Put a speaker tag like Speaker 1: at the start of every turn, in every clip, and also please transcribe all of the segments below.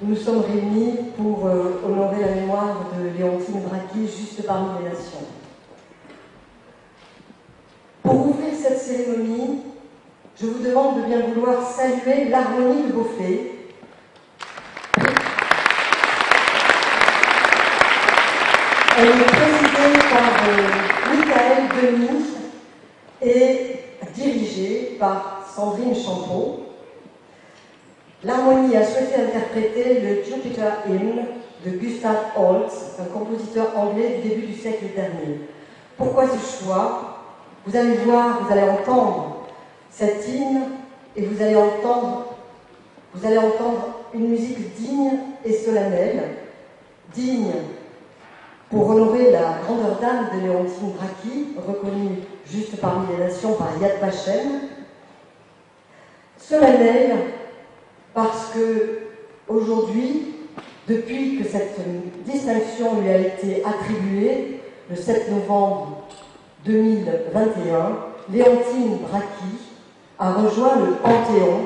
Speaker 1: nous sommes réunis pour honorer la mémoire de Léontine Bracchi, juste parmi les nations. Pour ouvrir cette cérémonie, je vous demande de bien vouloir saluer l'harmonie de Beaufay. Elle est présidée par Michael Denis et dirigée par Sandrine Champeau. L'harmonie a souhaité interpréter le Jupiter Hymn de Gustav Holst, un compositeur anglais du début du siècle dernier. Pourquoi ce choix? Vous allez voir, vous allez entendre cet hymne et vous allez entendre une musique digne et solennelle, digne pour honorer la grandeur d'âme de Léontine Bracchi, reconnue juste parmi les nations par Yad Vashem, solennelle parce que aujourd'hui, depuis que cette distinction lui a été attribuée le 7 novembre 2021, Léontine Bracchi a rejoint le Panthéon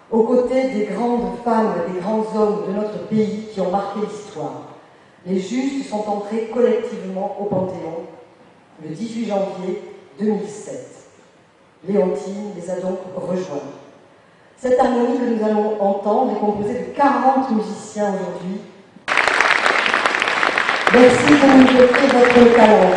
Speaker 1: aux côtés des grandes femmes et des grands hommes de notre pays qui ont marqué l'histoire. Les justes sont entrés collectivement au Panthéon le 18 janvier 2007. Léontine les a donc rejoints. Cette harmonie que nous allons entendre est composée de 40 musiciens aujourd'hui. Merci de nous offrir votre talent.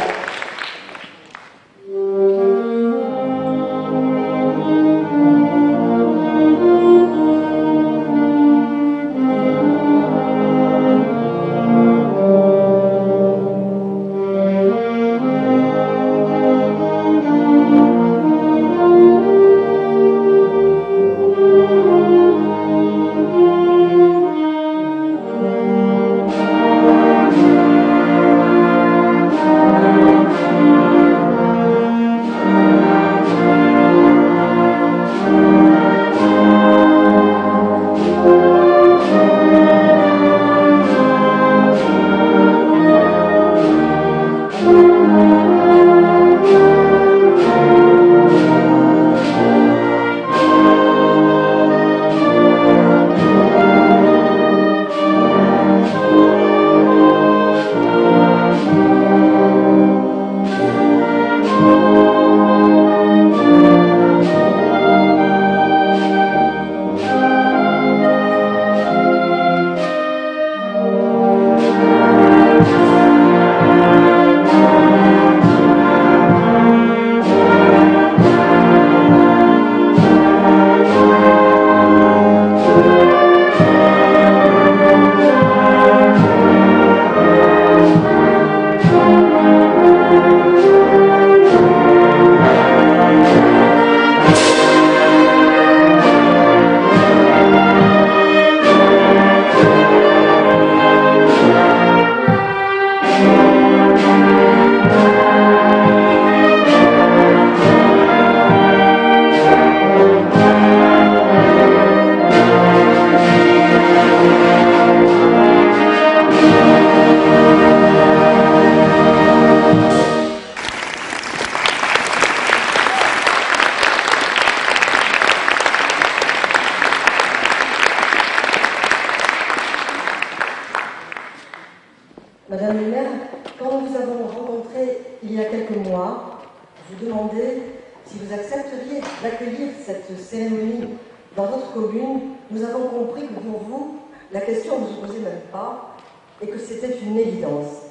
Speaker 1: Madame le maire, quand nous vous avons rencontré il y a quelques mois, vous demandez si vous accepteriez d'accueillir cette cérémonie dans votre commune. Nous avons compris que pour vous, la question ne se posait même pas et que c'était une évidence.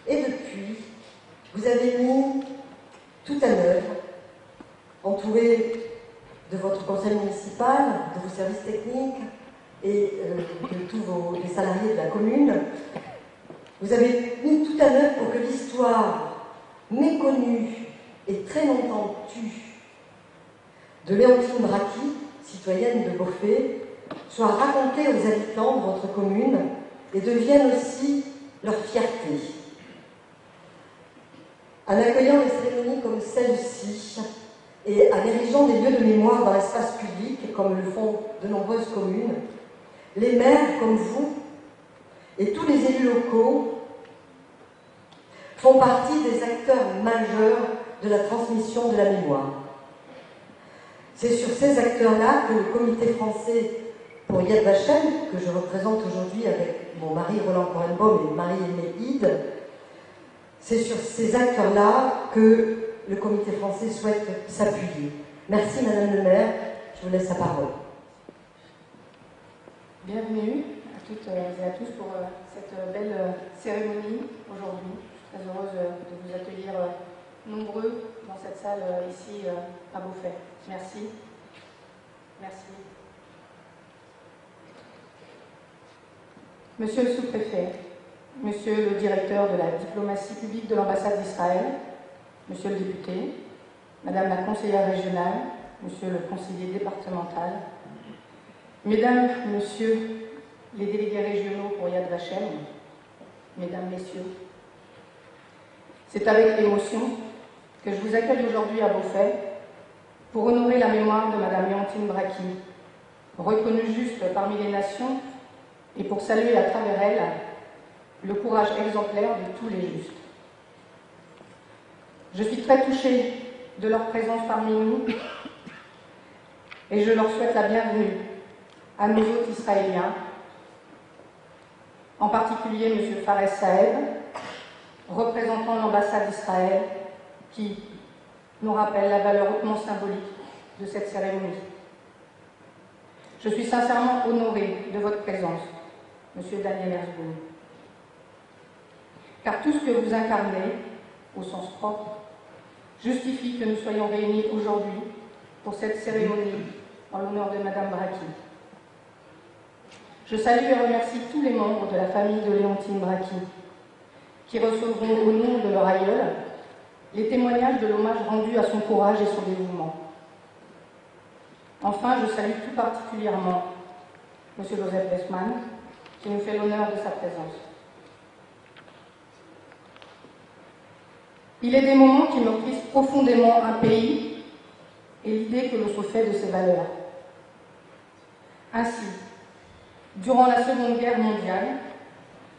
Speaker 1: Et depuis, vous avez mis tout à l'œuvre, entouré de votre conseil municipal, de vos services techniques et de tous les salariés de la commune. Vous avez mis tout à l'œuvre pour que l'histoire méconnue et très longtemps tue de Léontine Bracchi, citoyenne de Beaufay, soit racontée aux habitants de votre commune et devienne aussi leur fierté. En accueillant les cérémonies comme celle-ci et en érigeant des lieux de mémoire dans l'espace public, comme le font de nombreuses communes, les maires comme vous et tous les élus locaux font partie des acteurs majeurs de la transmission de la mémoire. C'est sur ces acteurs-là que le Comité français pour Yad Vashem, que je représente aujourd'hui avec mon mari Roland Korenbaum et Marie-Aimée Hide, c'est sur ces acteurs-là que le comité français souhaite s'appuyer. Merci Madame le maire, je vous laisse la parole.
Speaker 2: Bienvenue à toutes et à tous pour cette belle cérémonie aujourd'hui. Je suis très heureuse de vous accueillir nombreux dans cette salle ici à Beauvais. Merci. Merci. Monsieur le sous-préfet, monsieur le directeur de la diplomatie publique de l'ambassade d'Israël, monsieur le député, madame la conseillère régionale, monsieur le conseiller départemental, mesdames, messieurs les délégués régionaux pour Yad Vashem, mesdames, messieurs, c'est avec émotion que je vous accueille aujourd'hui à Beauvais pour honorer la mémoire de madame Léontine Bracchi, reconnue juste parmi les nations, et pour saluer à travers elle le courage exemplaire de tous les justes. Je suis très touchée de leur présence parmi nous et je leur souhaite la bienvenue à nos hôtes israéliens, en particulier M. Fares Saeb, représentant l'ambassade d'Israël, qui nous rappelle la valeur hautement symbolique de cette cérémonie. Je suis sincèrement honorée de votre présence, M. Daniel Herzog, car tout ce que vous incarnez, au sens propre, justifie que nous soyons réunis aujourd'hui pour cette cérémonie en l'honneur de Madame Bracchi. Je salue et remercie tous les membres de la famille de Léontine Bracchi, qui recevront au nom de leur aïeul les témoignages de l'hommage rendu à son courage et son dévouement. Enfin, je salue tout particulièrement M. Joseph Westman, qui nous fait l'honneur de sa présence. Il est des moments qui meurtrissent profondément un pays et l'idée que l'on se fait de ses valeurs. Ainsi, durant la Seconde Guerre mondiale,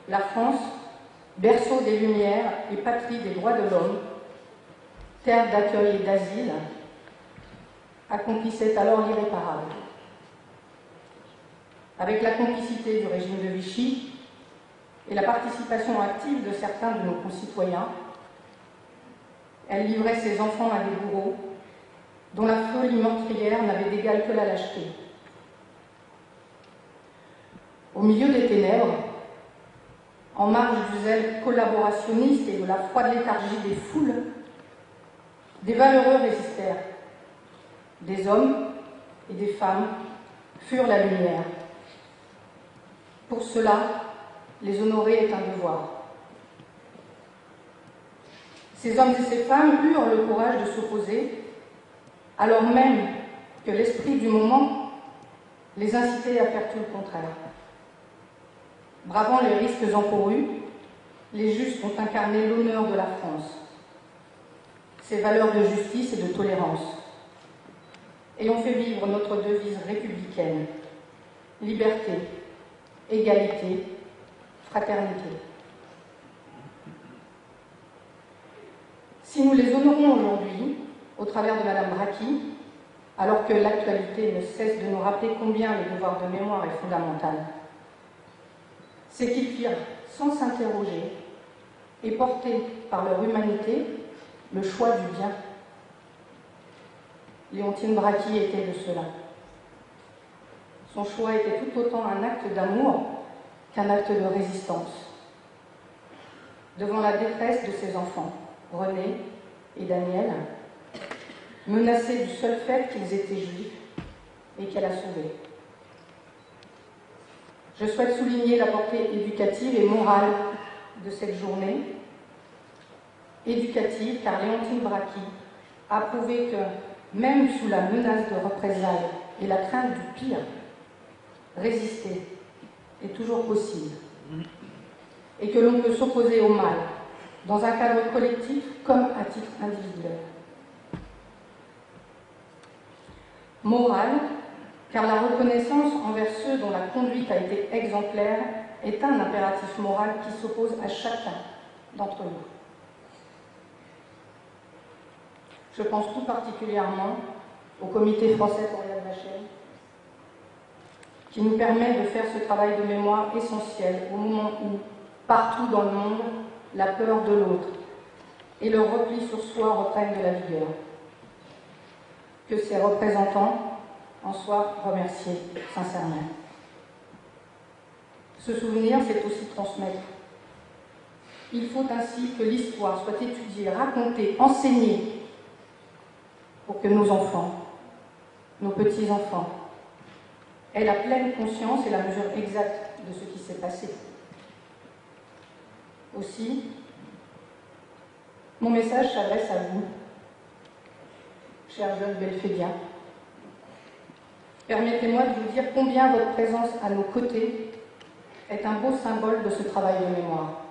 Speaker 2: la France, berceau des Lumières et patrie des droits de l'homme, terre d'accueil et d'asile, accomplissait alors l'irréparable. Avec la complicité du régime de Vichy et la participation active de certains de nos concitoyens, elle livrait ses enfants à des bourreaux dont la folie meurtrière n'avait d'égal que la lâcheté. Au milieu des ténèbres, en marge du zèle collaborationniste et de la froide léthargie des foules, des valeureux résistèrent. Des hommes et des femmes furent la lumière. Pour cela, les honorer est un devoir. Ces hommes et ces femmes eurent le courage de s'opposer, alors même que l'esprit du moment les incitait à faire tout le contraire. Bravant les risques encourus, les justes ont incarné l'honneur de la France, ses valeurs de justice et de tolérance, et ont fait vivre notre devise républicaine: liberté, égalité, fraternité. Si nous les honorons aujourd'hui, au travers de Madame Bracchi, alors que l'actualité ne cesse de nous rappeler combien le devoir de mémoire est fondamental, c'est qu'ils firent, sans s'interroger, et portés par leur humanité, le choix du bien. Léontine Bracchi était de cela. Son choix était tout autant un acte d'amour qu'un acte de résistance. Devant la détresse de ses enfants, René et Daniel, menacés du seul fait qu'ils étaient juifs et qu'elle a sauvés. Je souhaite souligner la portée éducative et morale de cette journée. Éducative, car Léontine Bracchi a prouvé que, même sous la menace de représailles et la crainte du pire, résister est toujours possible. Et que l'on peut s'opposer au mal, dans un cadre collectif comme à titre individuel. Morale, car la reconnaissance envers ceux dont la conduite a été exemplaire est un impératif moral qui s'oppose à chacun d'entre nous. Je pense tout particulièrement au Comité français pour Yad Vashem, qui nous permet de faire ce travail de mémoire essentiel au moment où, partout dans le monde, la peur de l'autre et le repli sur soi reprennent de la vigueur. Que ses représentants en soient remerciés sincèrement. Se souvenir, c'est aussi transmettre. Il faut ainsi que l'histoire soit étudiée, racontée, enseignée, pour que nos enfants, nos petits-enfants, aient la pleine conscience et la mesure exacte de ce qui s'est passé. Aussi, mon message s'adresse à vous, chers jeunes belfédiens. Permettez-moi de vous dire combien votre présence à nos côtés est un beau symbole de ce travail de mémoire.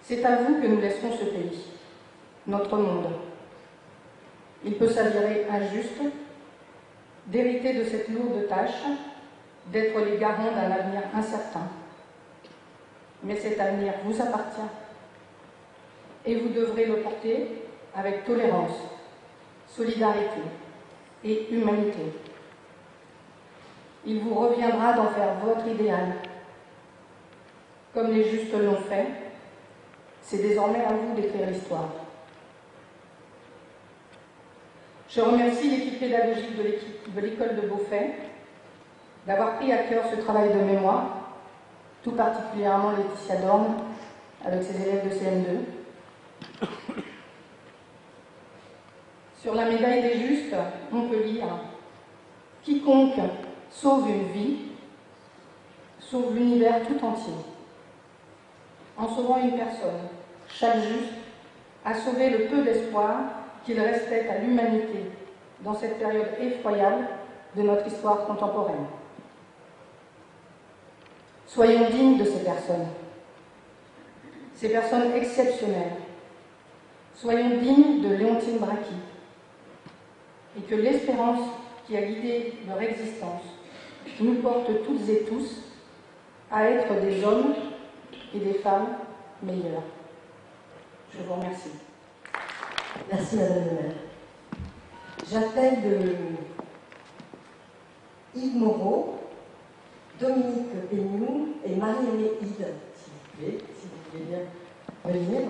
Speaker 2: C'est à vous que nous laisserons ce pays, notre monde. Il peut s'avérer injuste d'hériter de cette lourde tâche, d'être les garants d'un avenir incertain. Mais cet avenir vous appartient et vous devrez le porter avec tolérance, solidarité et humanité. Il vous reviendra d'en faire votre idéal. Comme les justes l'ont fait, c'est désormais à vous d'écrire l'histoire. Je remercie l'équipe pédagogique de l'école de Beaufait d'avoir pris à cœur ce travail de mémoire, tout particulièrement Laetitia Dorn avec ses élèves de CM2. Sur la médaille des justes, on peut lire « Quiconque sauve une vie, sauve l'univers tout entier. En sauvant une personne, chaque juste a sauvé le peu d'espoir qu'il restait à l'humanité dans cette période effroyable de notre histoire contemporaine. Soyons dignes de ces personnes exceptionnelles. Soyons dignes de Léontine Bracchi, et que l'espérance qui a guidé leur existence nous porte toutes et tous à être des hommes et des femmes meilleurs. Je vous remercie.
Speaker 1: Merci Madame le maire. J'appelle Yves Moreau, Dominique Peignou et Marie-Aimée Hide, si vous voulez bien venir.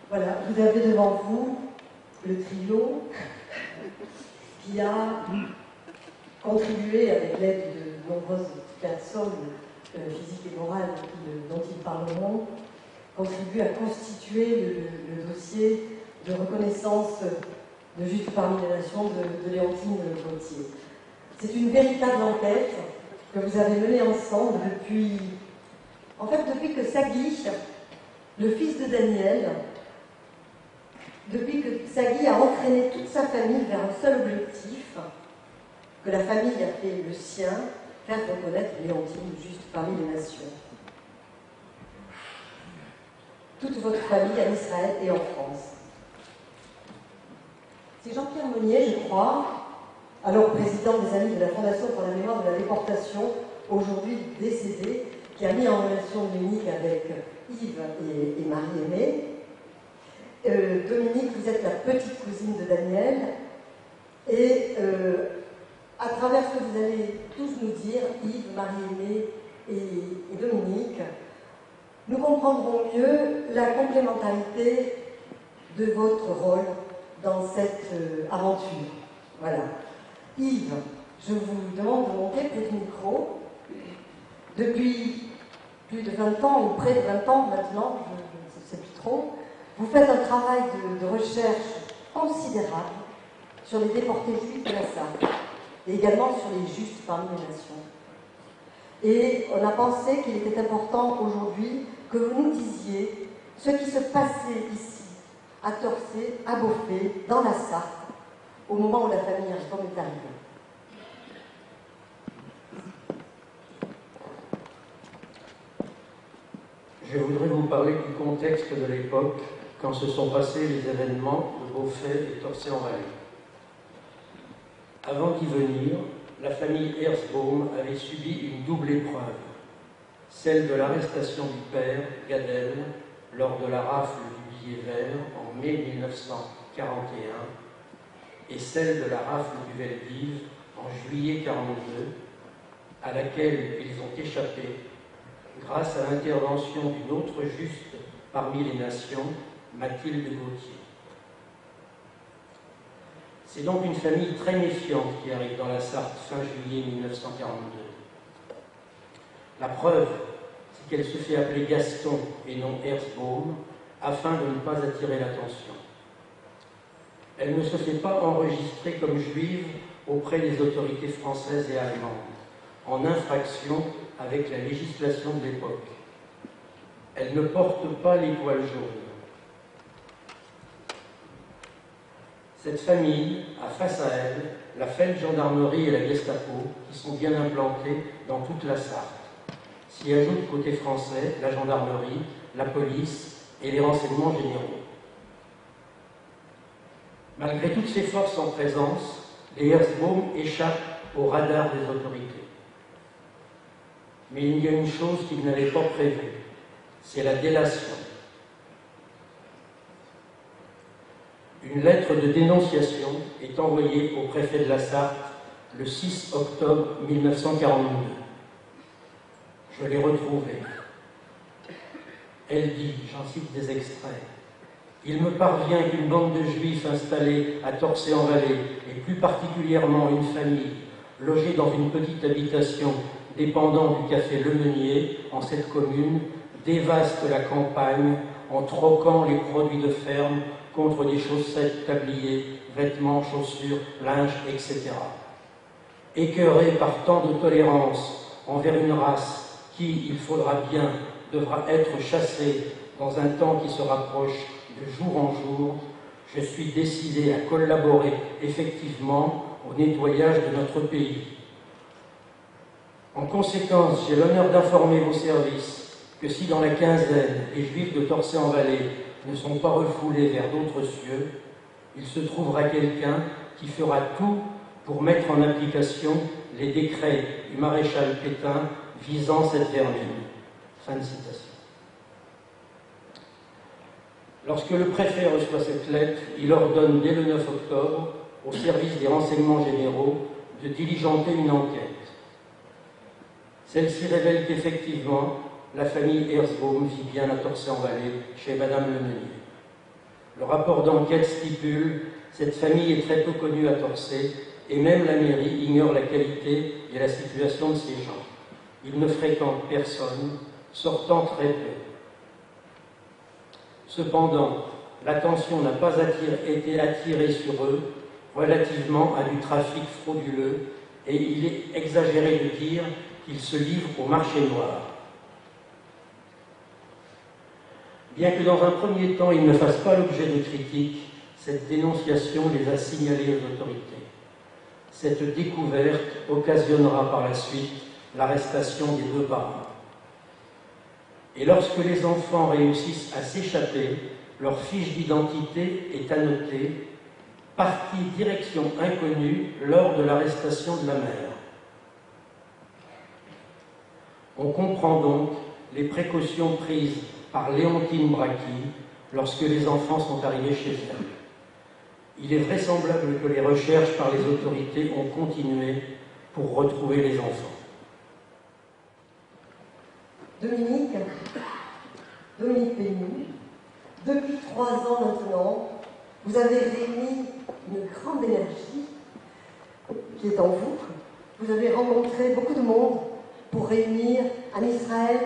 Speaker 1: Voilà, vous avez devant vous le trio qui a contribué, avec l'aide de nombreuses personnes physiques et morales dont ils parleront, contribué à constituer le dossier de reconnaissance de Juste parmi les nations de Léontine Gauthier. C'est une véritable enquête que vous avez menée ensemble depuis que Sagui, le fils de Daniel, depuis que Sagui a entraîné toute sa famille vers un seul objectif, que la famille a fait le sien, faire reconnaître Léontine Juste parmi les nations. Toute votre famille en Israël et en France. C'est Jean-Pierre Monnier, je crois, alors président des Amis de la Fondation pour la mémoire de la déportation, aujourd'hui décédé, qui a mis en relation Dominique avec Yves et Marie-Aimée. Dominique, vous êtes la petite cousine de Daniel, et à travers ce que vous allez tous nous dire, Yves, Marie-Aimée et Dominique, nous comprendrons mieux la complémentarité de votre rôle dans cette aventure. Voilà. Yves, je vous demande de monter près du micro. Depuis plus de 20 ans, ou près de 20 ans maintenant, je ne sais plus trop, vous faites un travail de recherche considérable sur les déportés juifs de la Sarthe et également sur les justes parmi les nations. Et on a pensé qu'il était important aujourd'hui que vous nous disiez ce qui se passait ici, à Torcé, à Beaufait, dans la Sarthe, au moment où la famille Hirschbaum est arrivée.
Speaker 3: Je voudrais vous parler du contexte de l'époque quand se sont passés les événements de Beaufait et Torcé-en-Vallée. Avant d'y venir, la famille Hirschbaum avait subi une double épreuve. celle de l'arrestation du père, Gadel, lors de la rafle du billet vert en mai 1941, et celle de la rafle du Veldiv en juillet 1942, à laquelle ils ont échappé grâce à l'intervention d'une autre juste parmi les nations, Mathilde Gauthier. C'est donc une famille très méfiante qui arrive dans la Sarthe fin juillet 1942. La preuve, c'est qu'elle se fait appeler Gaston et non Herzbaum, afin de ne pas attirer l'attention. Elle ne se fait pas enregistrer comme juive auprès des autorités françaises et allemandes, en infraction avec la législation de l'époque. Elle ne porte pas l'étoile jaune. Cette famille a face à elle la Feldgendarmerie et la Gestapo, qui sont bien implantées dans toute la Sarthe. S'y ajoute côté français la gendarmerie, la police et les renseignements généraux. Malgré toutes ces forces en présence, les Herzbaum échappent au radar des autorités. Mais il y a une chose qu'ils n'avaient pas prévue, c'est la délation. Une lettre de dénonciation est envoyée au préfet de la Sarthe le 6 octobre 1942. Je l'ai retrouvée. Elle dit, j'en cite des extraits, « Il me parvient qu'une bande de juifs installés à Torcy-en-Vallée, et plus particulièrement une famille, logée dans une petite habitation dépendant du café Le Meunier, en cette commune, dévaste la campagne en troquant les produits de ferme contre des chaussettes, tabliers, vêtements, chaussures, linge, etc. Écœuré par tant de tolérance envers une race qui, il faudra bien, devra être chassée dans un temps qui se rapproche de jour en jour, je suis décidé à collaborer effectivement au nettoyage de notre pays. En conséquence, j'ai l'honneur d'informer vos services que si dans la quinzaine, les Juifs de Torcy-en-Vallée ne sont pas refoulés vers d'autres cieux, il se trouvera quelqu'un qui fera tout pour mettre en application les décrets du maréchal Pétain visant cette vermine. » Fin de citation. Lorsque le préfet reçoit cette lettre, il ordonne dès le 9 octobre au service des renseignements généraux de diligenter une enquête. Celle-ci révèle qu'effectivement, la famille Herzbaum vit bien à Torcy-en-Vallée, chez Madame Le Meunier. Le rapport d'enquête stipule « Cette famille est très peu connue à Torcy et même la mairie ignore la qualité et la situation de ces gens. Ils ne fréquentent personne, sortant très peu. » Cependant, l'attention n'a pas été attirée sur eux relativement à du trafic frauduleux et il est exagéré de dire qu'ils se livrent au marché noir. Bien que dans un premier temps ils ne fassent pas l'objet de critiques, cette dénonciation les a signalés aux autorités. Cette découverte occasionnera par la suite l'arrestation des deux parents. Et lorsque les enfants réussissent à s'échapper, leur fiche d'identité est annotée « Partie direction inconnue lors de l'arrestation de la mère ». On comprend donc les précautions prises par Léontine Bracchi lorsque les enfants sont arrivés chez elle. Il est vraisemblable que les recherches par les autorités ont continué pour retrouver les enfants.
Speaker 1: Dominique Pénou, depuis 3 ans maintenant, vous avez réuni une grande énergie qui est en vous. Vous avez rencontré beaucoup de monde pour réunir en Israël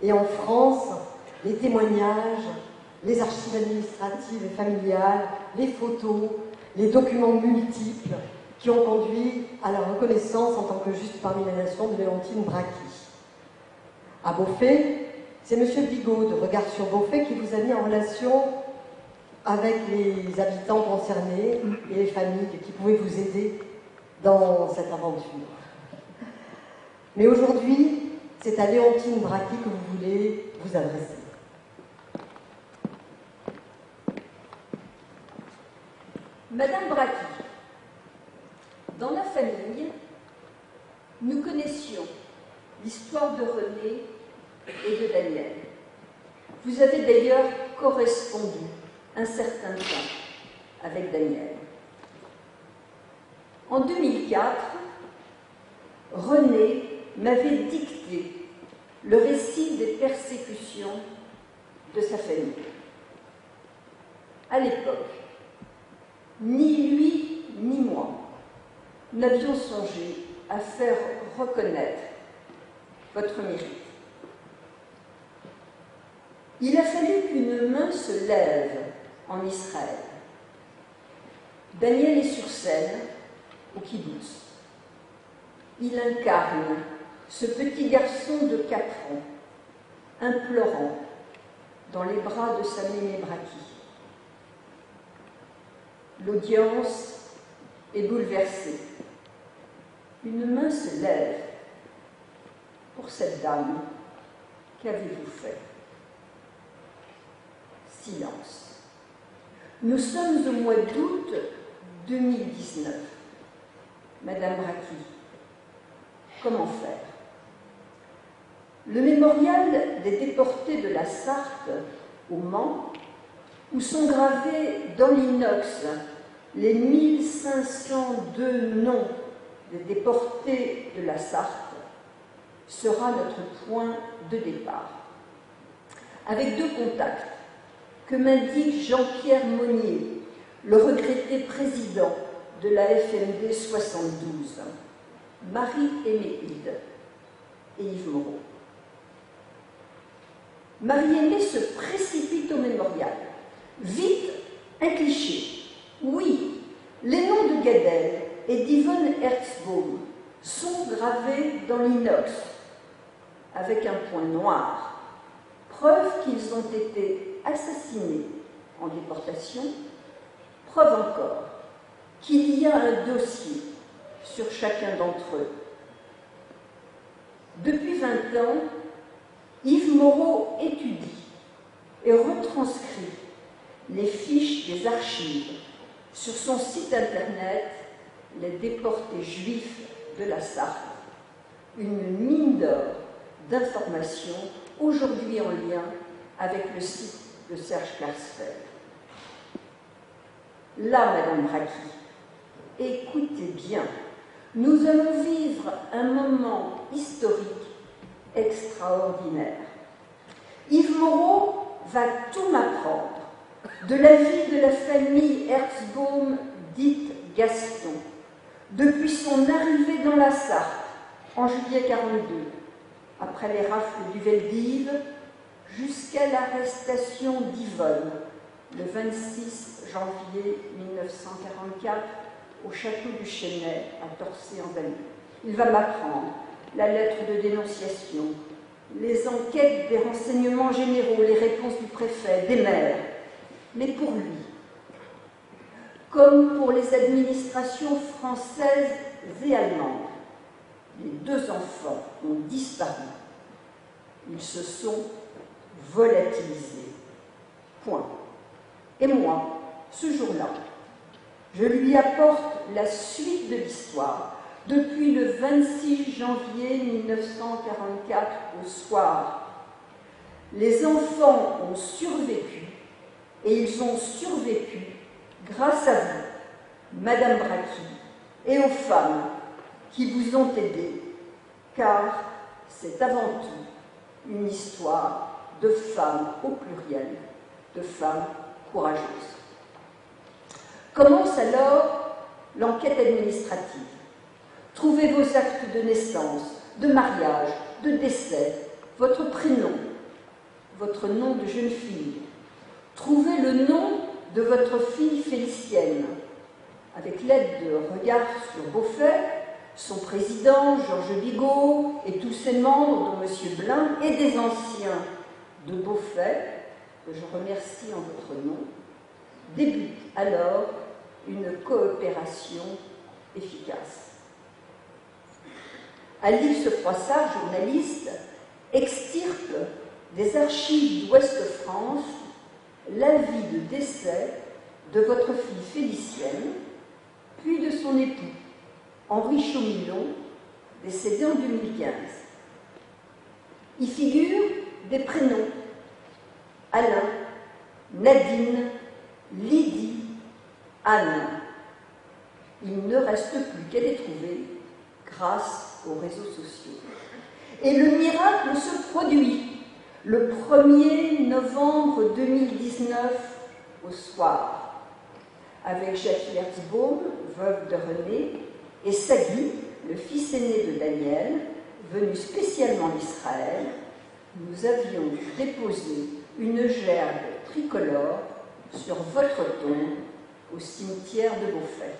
Speaker 1: et en France les témoignages, les archives administratives et familiales, les photos, les documents multiples qui ont conduit à la reconnaissance en tant que juste parmi les nations de Léontine Bracchi. À Beauvais, c'est M. Bigot de Regard sur Beauvais qui vous a mis en relation avec les habitants concernés et les familles qui pouvaient vous aider dans cette aventure. Mais aujourd'hui, c'est à Léontine Bracchi que vous voulez vous adresser.
Speaker 4: Madame Bracchi, dans la famille, nous connaissions l'histoire de René et de Daniel. Vous avez d'ailleurs correspondu un certain temps avec Daniel. En 2004, René m'avait dicté le récit des persécutions de sa famille. À l'époque, ni lui ni moi n'avions songé à faire reconnaître votre mérite. Il a fallu qu'une main se lève en Israël. Daniel est sur scène au kibbutz. Il incarne ce petit garçon de 4 ans, implorant dans les bras de sa mémé Braki. L'audience est bouleversée. Une main se lève. Pour cette dame, qu'avez-vous fait? Silence. Nous sommes au mois d'août 2019. Madame Braki, comment faire? Le mémorial des déportés de la Sarthe au Mans, où sont gravés dans l'inox les 1502 noms des déportés de la Sarthe, sera notre point de départ. Avec 2 contacts que m'indique Jean-Pierre Monnier, le regretté président de la FMD 72, Marie-Aimée Hide et Yves Moreau. Marie-Aimée se précipite au mémorial. Vite, un cliché. Oui, les noms de Gadel et d'Yvonne Herzbaum sont gravés dans l'inox avec un point noir, preuve qu'ils ont été assassinés en déportation, preuve encore qu'il y a un dossier sur chacun d'entre eux. Depuis 20 ans, Yves Moreau étudie et retranscrit les fiches des archives sur son site internet Les déportés juifs de la Sarthe, une mine d'or d'informations aujourd'hui en lien avec le site de Serge Klarsfeld. Là, Madame Braki, écoutez bien, nous allons vivre un moment historique extraordinaire. Yves Moreau va tout m'apprendre de la vie de la famille Herzbaum dite Gaston, depuis son arrivée dans la Sarthe en juillet 42, après les rafles du Veldiv, jusqu'à l'arrestation d'Yvonne le 26 janvier 1944 au château du Chesnay à Torcy-en-Vallée. Il va m'apprendre la lettre de dénonciation, les enquêtes des renseignements généraux, les réponses du préfet, des maires. Mais pour lui, comme pour les administrations françaises et allemandes, les 2 enfants ont disparu. Ils se sont volatilisés. Point. Et moi, ce jour-là, je lui apporte la suite de l'histoire depuis le 26 janvier 1944 au soir. Les enfants ont survécu et ils ont survécu grâce à vous, Madame Braki, et aux femmes qui vous ont aidé, car c'est avant tout une histoire de femmes au pluriel, de femmes courageuses. Commence alors l'enquête administrative. Trouvez vos actes de naissance, de mariage, de décès, votre prénom, votre nom de jeune fille. Trouvez le nom de votre fille Félicienne, avec l'aide de Regard sur Beaufait, son président, Georges Bigot, et tous ses membres, dont M. Blin, et des anciens de Beaufait, que je remercie en votre nom, débute alors une coopération efficace. Alice Froissart, journaliste, extirpe des archives d'Ouest-France l'avis de décès de votre fille Félicienne, puis de son époux, Henri Chaumillon, décédé en 2015. y figurent des prénoms: Alain, Nadine, Lydie, Anne. Il ne reste plus qu'à les trouver grâce aux réseaux sociaux. Et le miracle se produit le 1er novembre 2019 au soir, avec Jackie Herzbaum, veuve de René, et Sagi, le fils aîné de Daniel, venu spécialement d'Israël. Nous avions déposé une gerbe tricolore sur votre tombe au cimetière de Beaufait.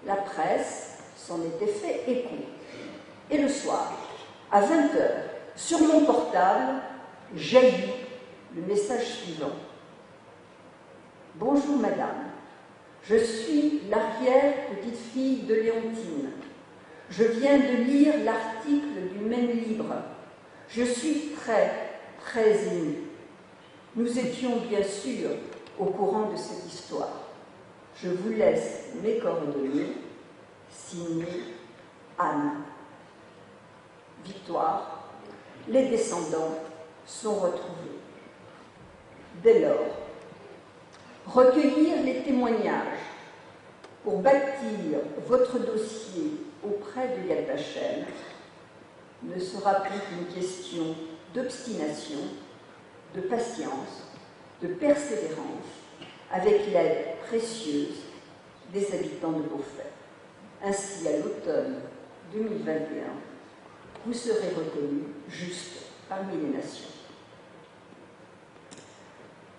Speaker 4: La presse s'en était fait écho. Et le soir, à 20h, sur mon portable, jaillit le message suivant. Bonjour madame, je suis l'arrière-petite-fille de Léontine. Je viens de lire l'article du Maine Libre. Je suis très émue. Nous étions bien sûr au courant de cette histoire. Je vous laisse mes coordonnées, signé Anne. Victoire, les descendants sont retrouvés. Dès lors, recueillir les témoignages pour bâtir votre dossier auprès de Yad Vashem ne sera plus qu'une question d'obstination, de patience, de persévérance, avec l'aide précieuse des habitants de Beaufait. Ainsi, à l'automne 2021, vous serez reconnus juste parmi les nations.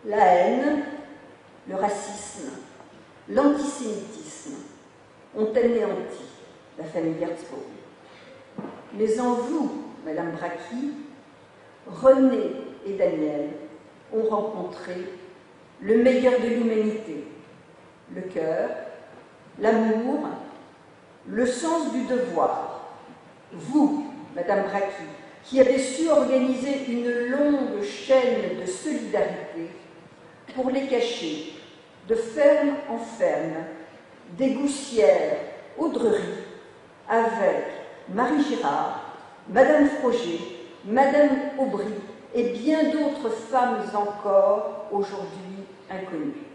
Speaker 4: La haine, le racisme, l'antisémitisme ont anéanti la famille Herzbaum. Mais en vous, Madame Bracchi, René et Daniel ont rencontré le meilleur de l'humanité, le cœur, l'amour, le sens du devoir. Vous, Madame Bracchi, qui avez su organiser une longue chaîne de solidarité pour les cacher de ferme en ferme, des Goussières aux Dreuries, avec Marie Girard, Madame Froger, Madame Aubry et bien d'autres femmes encore aujourd'hui inconnues.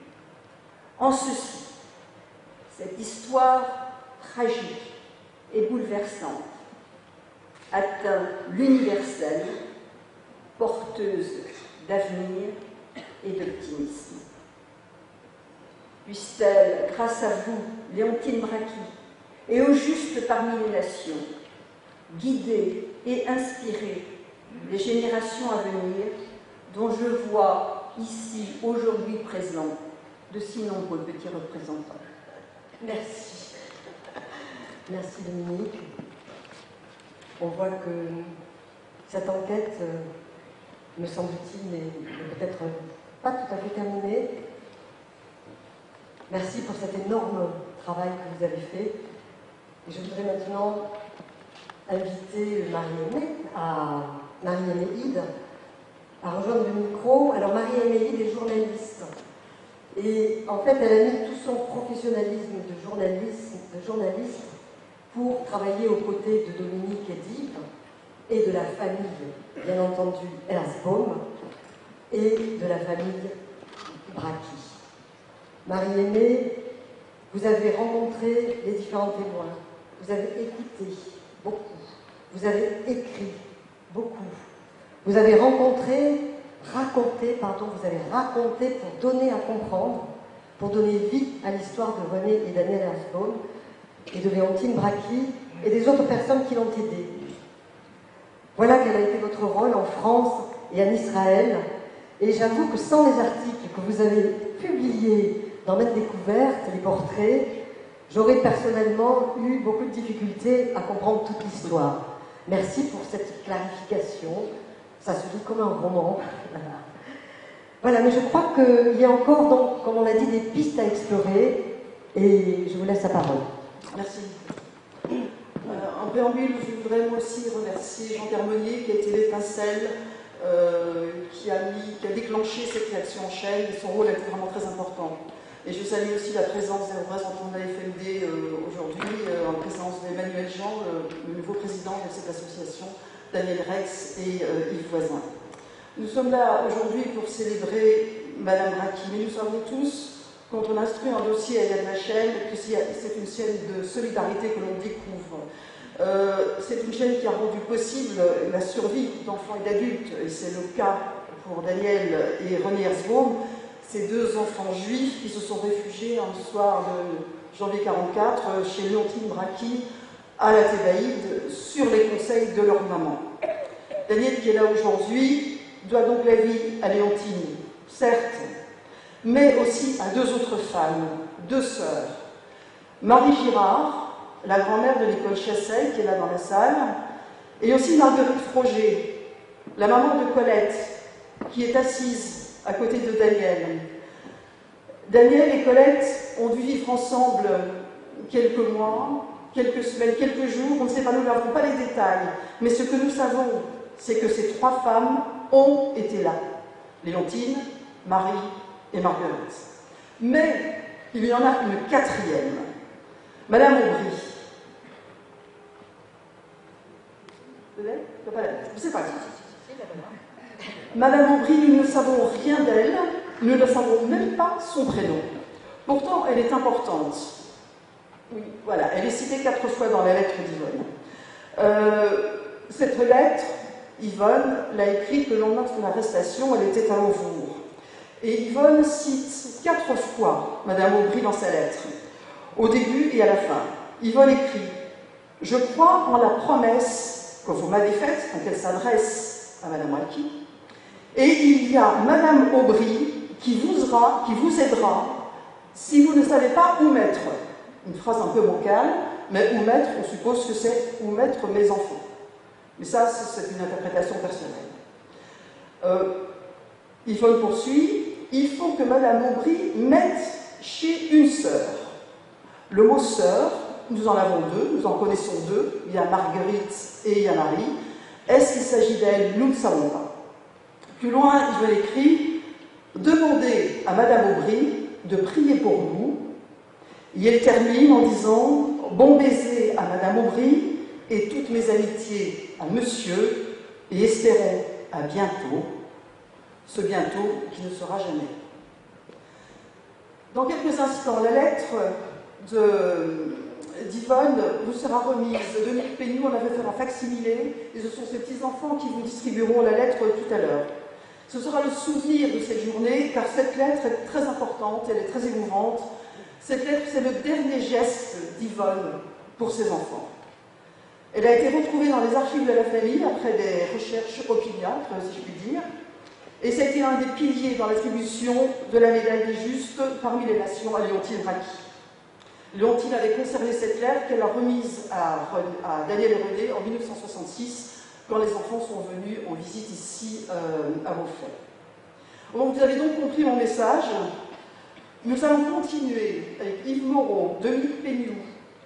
Speaker 4: En ceci, cette histoire tragique et bouleversante atteint l'universel, porteuse d'avenir et d'optimisme. Puisse-t-elle, grâce à vous, Léontine Bracchi, et au juste parmi les nations, guider et inspirer les générations à venir, dont je vois ici, aujourd'hui présents, de si nombreux petits représentants.
Speaker 1: Merci. Merci Dominique. On voit que cette enquête, me semble-t-il, n'est peut-être pas tout à fait terminée. Merci pour cet énorme travail que vous avez fait. Et je voudrais maintenant inviter Marie-Aimée Hide à rejoindre le micro. Alors Marie-Aimée Hide est journaliste. Et en fait, elle a mis tout son professionnalisme de journaliste pour travailler aux côtés de Dominique Edip et de la famille, bien entendu, Herzbaum, et de la famille Bracchi. Marie-Aimée, vous avez rencontré les différents témoins, vous avez écouté beaucoup, vous avez écrit beaucoup, vous avez raconté pour donner à comprendre, pour donner vie à l'histoire de René et Daniel Herzbaum et de Léontine Bracchi et des autres personnes qui l'ont aidé. Voilà quel a été votre rôle en France et en Israël. Et j'avoue que sans les articles que vous avez publiés dans Maine Découverte, les portraits, j'aurais personnellement eu beaucoup de difficultés à comprendre toute l'histoire. Merci pour cette clarification. Ça se lit comme un roman. Voilà, mais je crois qu'il y a encore, donc, comme on l'a dit, des pistes à explorer. Et je vous laisse la parole.
Speaker 5: Merci. En préambule, je voudrais moi aussi remercier Jean-Pierre Monnier qui a été l'étincelle, qui a déclenché cette réaction en chaîne, et son rôle a été vraiment très important. Et je salue aussi la présence des représentants de la FMD aujourd'hui, en présence d'Emmanuel Jean, le nouveau président de cette association, Daniel Rex et Yves Voisin. Nous sommes là aujourd'hui pour célébrer Madame Bracchi, mais nous savons tous, quand on instruit un dossier à Yad Vashem, que c'est une chaîne de solidarité que l'on découvre. C'est une chaîne qui a rendu possible la survie d'enfants et d'adultes, et c'est le cas pour Daniel et René Herzbaum, ces deux enfants juifs qui se sont réfugiés un soir de janvier 1944 chez Léontine Bracchi à la Thébaïde sur les conseils de leur maman. Daniel, qui est là aujourd'hui, doit donc la vie à Léontine, certes, mais aussi à deux autres femmes, deux sœurs. Marie Girard, la grand-mère de l'école Chassel, qui est là dans la salle, et aussi Marguerite Froger, la maman de Colette, qui est assise à côté de Daniel. Daniel et Colette ont dû vivre ensemble quelques mois, quelques semaines, quelques jours, on ne sait pas, nous n'avons pas les détails, mais ce que nous savons, c'est que ces trois femmes ont été là, Léontine, Marie et Marguerite. Mais il y en a une quatrième, Madame Aubry. Vous savez pas Madame Aubry, nous ne savons rien d'elle, nous ne savons même pas son prénom. Pourtant, elle est importante. Oui, voilà, elle est citée 4 fois dans la lettre d'Yvonne. Cette lettre, Yvonne l'a écrite le lendemain de son arrestation, elle était à Auvour. Et Yvonne cite 4 fois Madame Aubry dans sa lettre, au début et à la fin. Yvonne écrit « Je crois en la promesse que vous m'avez faite », donc elle s'adresse à Madame Bracchi, et il y a Madame Aubry qui vous aidera si vous ne savez pas où mettre. Une phrase un peu bancale, mais où mettre, on suppose que c'est où mettre mes enfants. Mais ça, c'est une interprétation personnelle. Yvonne poursuit, il faut que Madame Aubry mette chez une sœur. Le mot sœur, nous en avons deux, nous en connaissons deux, il y a Marguerite et il y a Marie. Est-ce qu'il s'agit d'elle? Nous ne savons pas. Plus loin, Yvonne écrit, demandez à Madame Aubry de prier pour nous. Et elle termine en disant « Bon baiser à Madame Aubry et toutes mes amitiés à Monsieur, et espérons à bientôt, ce bientôt qui ne sera jamais. » Dans quelques instants, la lettre d'Yvonne vous sera remise. Dominique Péniou en avait fait un facsimilé, et ce sont ces petits-enfants qui vous distribueront la lettre tout à l'heure. Ce sera le souvenir de cette journée, car cette lettre est très importante, elle est très émouvante. Cette lettre, c'est le dernier geste d'Yvonne pour ses enfants. Elle a été retrouvée dans les archives de la famille après des recherches opiniâtres, si je puis dire, et c'était un des piliers dans l'attribution de la médaille des Justes parmi les nations à Léontine Bracchi. Léontine avait conservé cette lettre qu'elle a remise à Daniel et René en 1966, quand les enfants sont venus en visite ici à Beaufort. Bon, vous avez donc compris mon message. Nous allons continuer avec Yves Moreau, Dominique Péniou,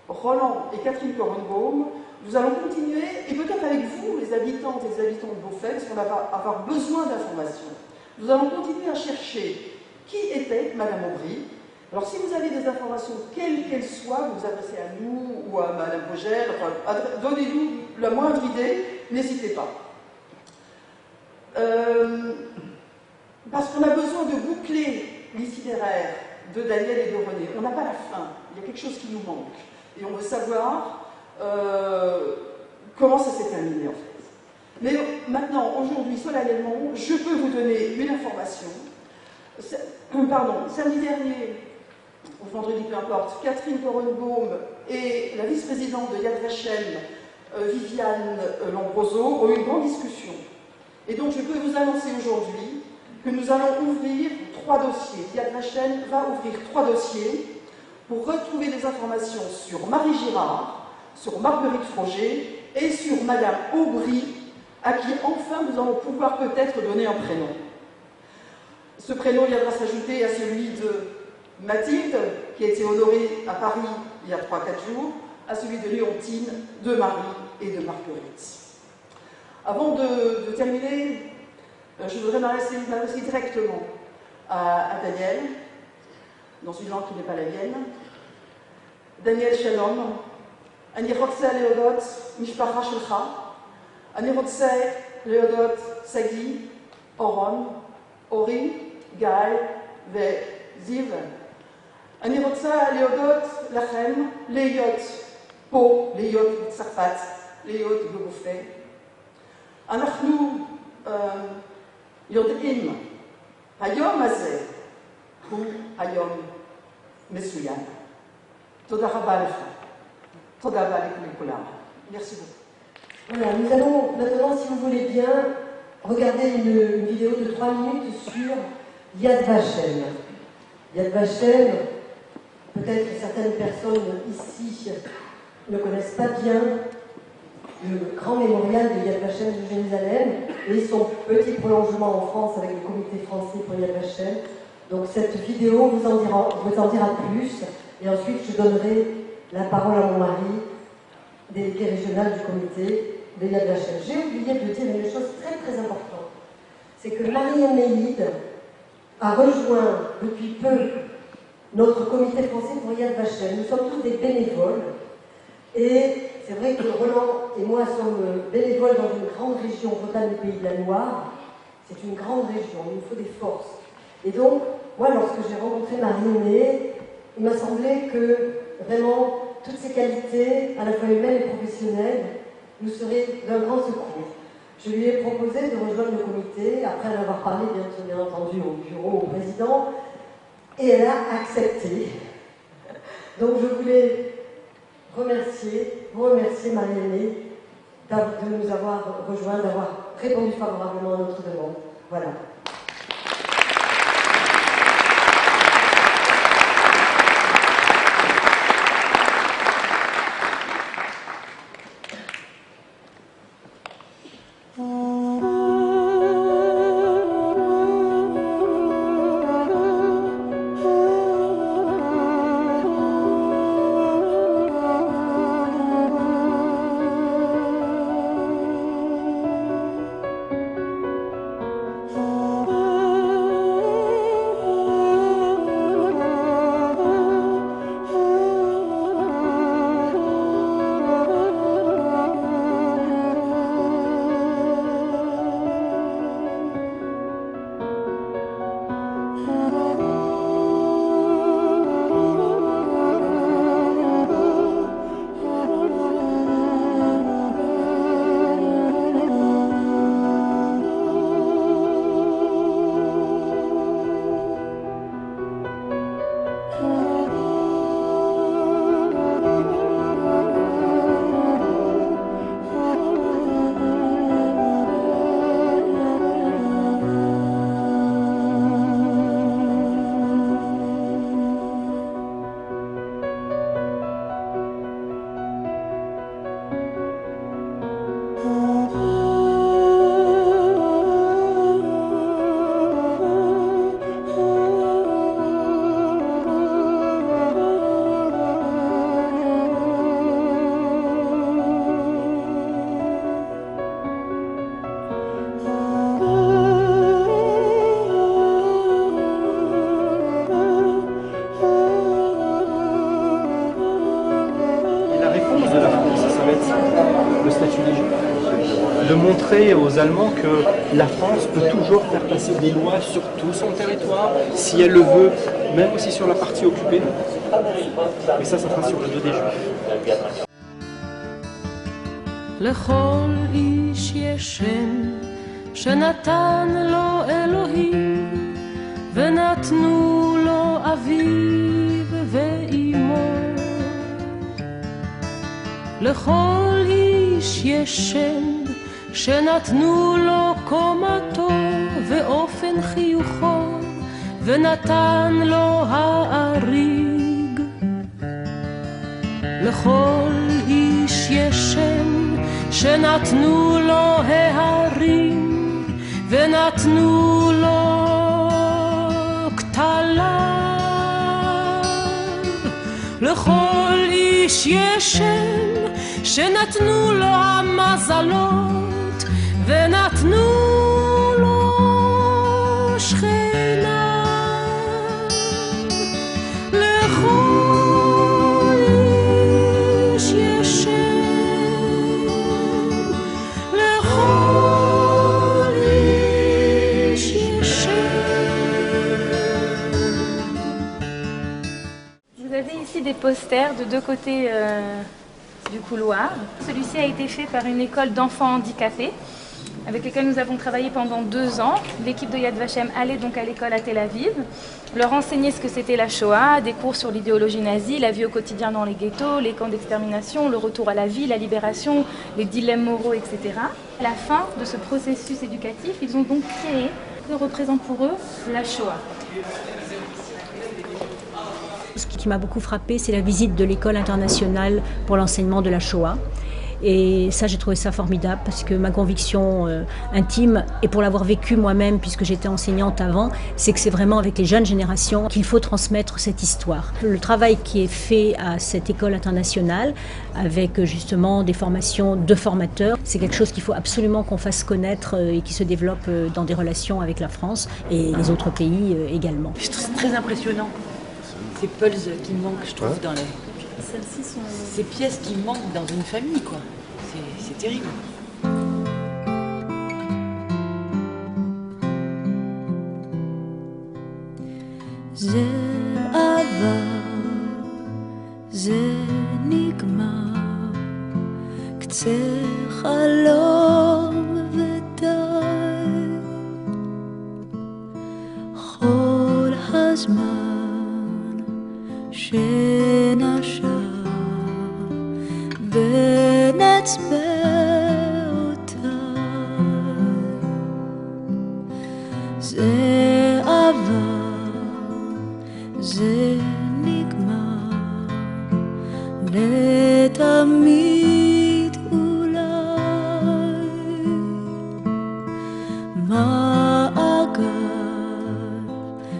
Speaker 5: Roland et Catherine Korenbaum. Nous allons continuer, et peut-être avec vous, les habitantes et les habitants de Beaufort, parce qu'on va avoir besoin d'informations. Nous allons continuer à chercher qui était Madame Aubry. Alors, si vous avez des informations, quelles qu'elles soient, vous vous adressez à nous ou à Madame Vogel, enfin, donnez-nous la moindre idée, n'hésitez pas. Parce qu'on a besoin de boucler l'itinéraire de Daniel et de René. On n'a pas la fin, il y a quelque chose qui nous manque. Et on veut savoir comment ça s'est terminé en fait. Mais maintenant, aujourd'hui, solennellement, je peux vous donner une information. Samedi dernier, ou vendredi, peu importe, Catherine Korenbaum et la vice-présidente de Yad Vashem, Viviane Lambroso, ont eu une grande discussion. Et donc, je peux vous annoncer aujourd'hui que nous allons ouvrir 3 dossiers. Yad Vashem va ouvrir 3 dossiers pour retrouver des informations sur Marie Girard, sur Marguerite Froger et sur Madame Aubry, à qui enfin nous allons pouvoir peut-être donner un prénom. Ce prénom viendra s'ajouter à celui de Mathilde, qui a été honorée à Paris il y a 3-4 jours, à celui de Léontine, de Marie et de Marguerite. Avant de terminer, je voudrais m'adresser directement à Daniel, dans une langue qui n'est pas la mienne. Daniel Shalom, Ani Roxel Leodot, Mishpacha Shelcha, אני רוצה להודות שגיא, אורון, אורי, גיא וזיו. אני רוצה להודות לכם להיות פה, להיות בצרפת, להיות בגופה. אנחנו יודעים, היום הזה הוא היום מצוין. תודה רבה לך. תודה רבה לכולם. Merci beaucoup.
Speaker 1: Voilà, nous allons maintenant, si vous voulez bien, regarder une vidéo de 3 minutes sur Yad Vashem. Yad Vashem, peut-être que certaines personnes ici ne connaissent pas bien le grand mémorial de Yad Vashem de Jérusalem et son petit prolongement en France avec le comité français pour Yad Vashem. Donc cette vidéo vous en dira plus et ensuite je donnerai la parole à mon mari, délégué régional du comité de Yad Vashem. J'ai oublié de dire une chose très très importante, c'est que Marie Méhide a rejoint depuis peu notre comité français pour Yad Vashem. Nous sommes tous des bénévoles et c'est vrai que Roland et moi sommes bénévoles dans une grande région, Bretagne du Pays de la Loire. C'est une grande région, il nous faut des forces. Et donc, moi, lorsque j'ai rencontré Marie-Aimée, il m'a semblé que vraiment toutes ces qualités, à la fois humaines et professionnelles, nous seraient d'un grand secours. Je lui ai proposé de rejoindre le comité, après en avoir parlé bien entendu au bureau, au président, et elle a accepté. Donc je voulais vous remercier Marie-Aimée de nous avoir rejoints, d'avoir répondu favorablement à notre demande. Voilà.
Speaker 6: Aux Allemands que la France peut toujours faire passer des lois sur tout son territoire, si elle le veut, même aussi sur la partie occupée. Mais ça sera sur le dos des Juifs.
Speaker 7: לכל איש יש שם שנתן לו אלוהים ונתנו לו אביו ואימו. לכל איש יש שם שנתנו לו קומתו ואופן חיוכו ונתן לו האריג. לכל איש יש שם שנתנו לו ההרים ונתנו לו כתליו. לכל איש יש שם שנתנו לו המזלות ונתנו לו שכינה. לכל איש יש שם, לכל
Speaker 8: avez ici des posters de deux côtés du couloir. Celui-ci a été fait par une école d'enfants handicapés avec lesquels nous avons travaillé pendant 2 ans. L'équipe de Yad Vashem allait donc à l'école à Tel Aviv, leur enseigner ce que c'était la Shoah, des cours sur l'idéologie nazie, la vie au quotidien dans les ghettos, les camps d'extermination, le retour à la vie, la libération, les dilemmes moraux, etc. À la fin de ce processus éducatif, ils ont donc créé ce que représente pour eux la Shoah.
Speaker 9: Ce qui m'a beaucoup frappé, c'est la visite de l'école internationale pour l'enseignement de la Shoah. Et ça, j'ai trouvé ça formidable parce que ma conviction intime, et pour l'avoir vécu moi-même puisque j'étais enseignante avant, c'est que c'est vraiment avec les jeunes générations qu'il faut transmettre cette histoire. Le travail qui est fait à cette école internationale, avec justement des formations de formateurs, c'est quelque chose qu'il faut absolument qu'on fasse connaître et qui se développe dans des relations avec la France et les autres pays également.
Speaker 10: Je trouve ça très impressionnant. Ces pulses qui manquent, je trouve, dans les...
Speaker 8: Celles-ci sont...
Speaker 10: Ces pièces qui manquent dans une famille, quoi. C'est terrible.
Speaker 7: זה עבר, זה נגמר, קצה חלום ודי, כל הזמן שנשר ונצפה אותי, זה עבר, זה נגמר, לתמיד אולי, מעגל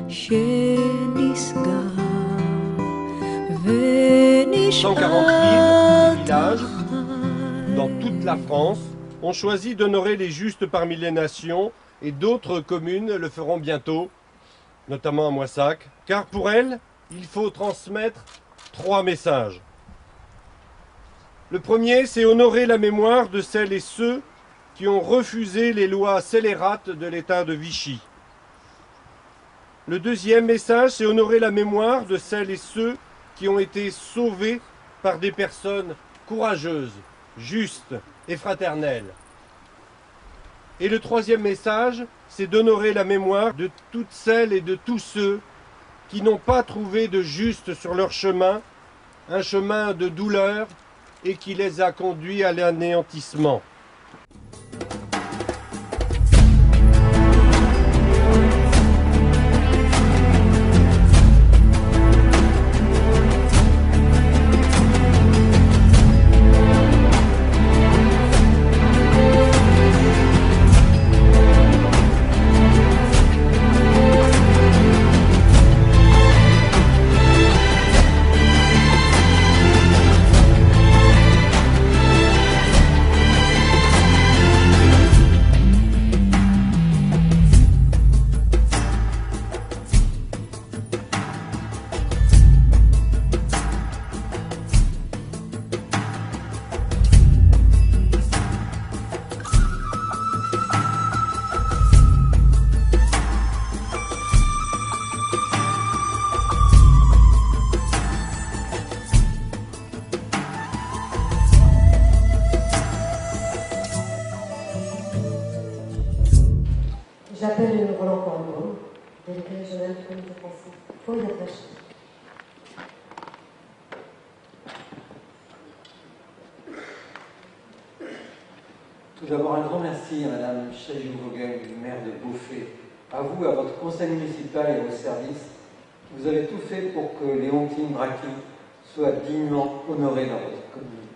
Speaker 7: שנסגר ונשאר.
Speaker 11: 140 000 villages dans toute la France ont choisi d'honorer les justes parmi les nations et d'autres communes le feront bientôt, notamment à Moissac, car pour elles, il faut transmettre 3 messages. Le premier, c'est honorer la mémoire de celles et ceux qui ont refusé les lois scélérates de l'État de Vichy. Le deuxième message, c'est honorer la mémoire de celles et ceux qui ont été sauvés par des personnes courageuses, justes et fraternelles. Et le troisième message, c'est d'honorer la mémoire de toutes celles et de tous ceux qui n'ont pas trouvé de juste sur leur chemin, un chemin de douleur et qui les a conduits à l'anéantissement.
Speaker 1: J'appelle Roland Cormon, délégué régional du comité français pour Yad Vashem.
Speaker 12: Tout d'abord, un grand merci à Madame Chaillou-Vogel, maire de Beaufay, à vous, à votre conseil municipal et à vos services. Vous avez tout fait pour que Léontine Braki soit dignement honorée dans votre commune.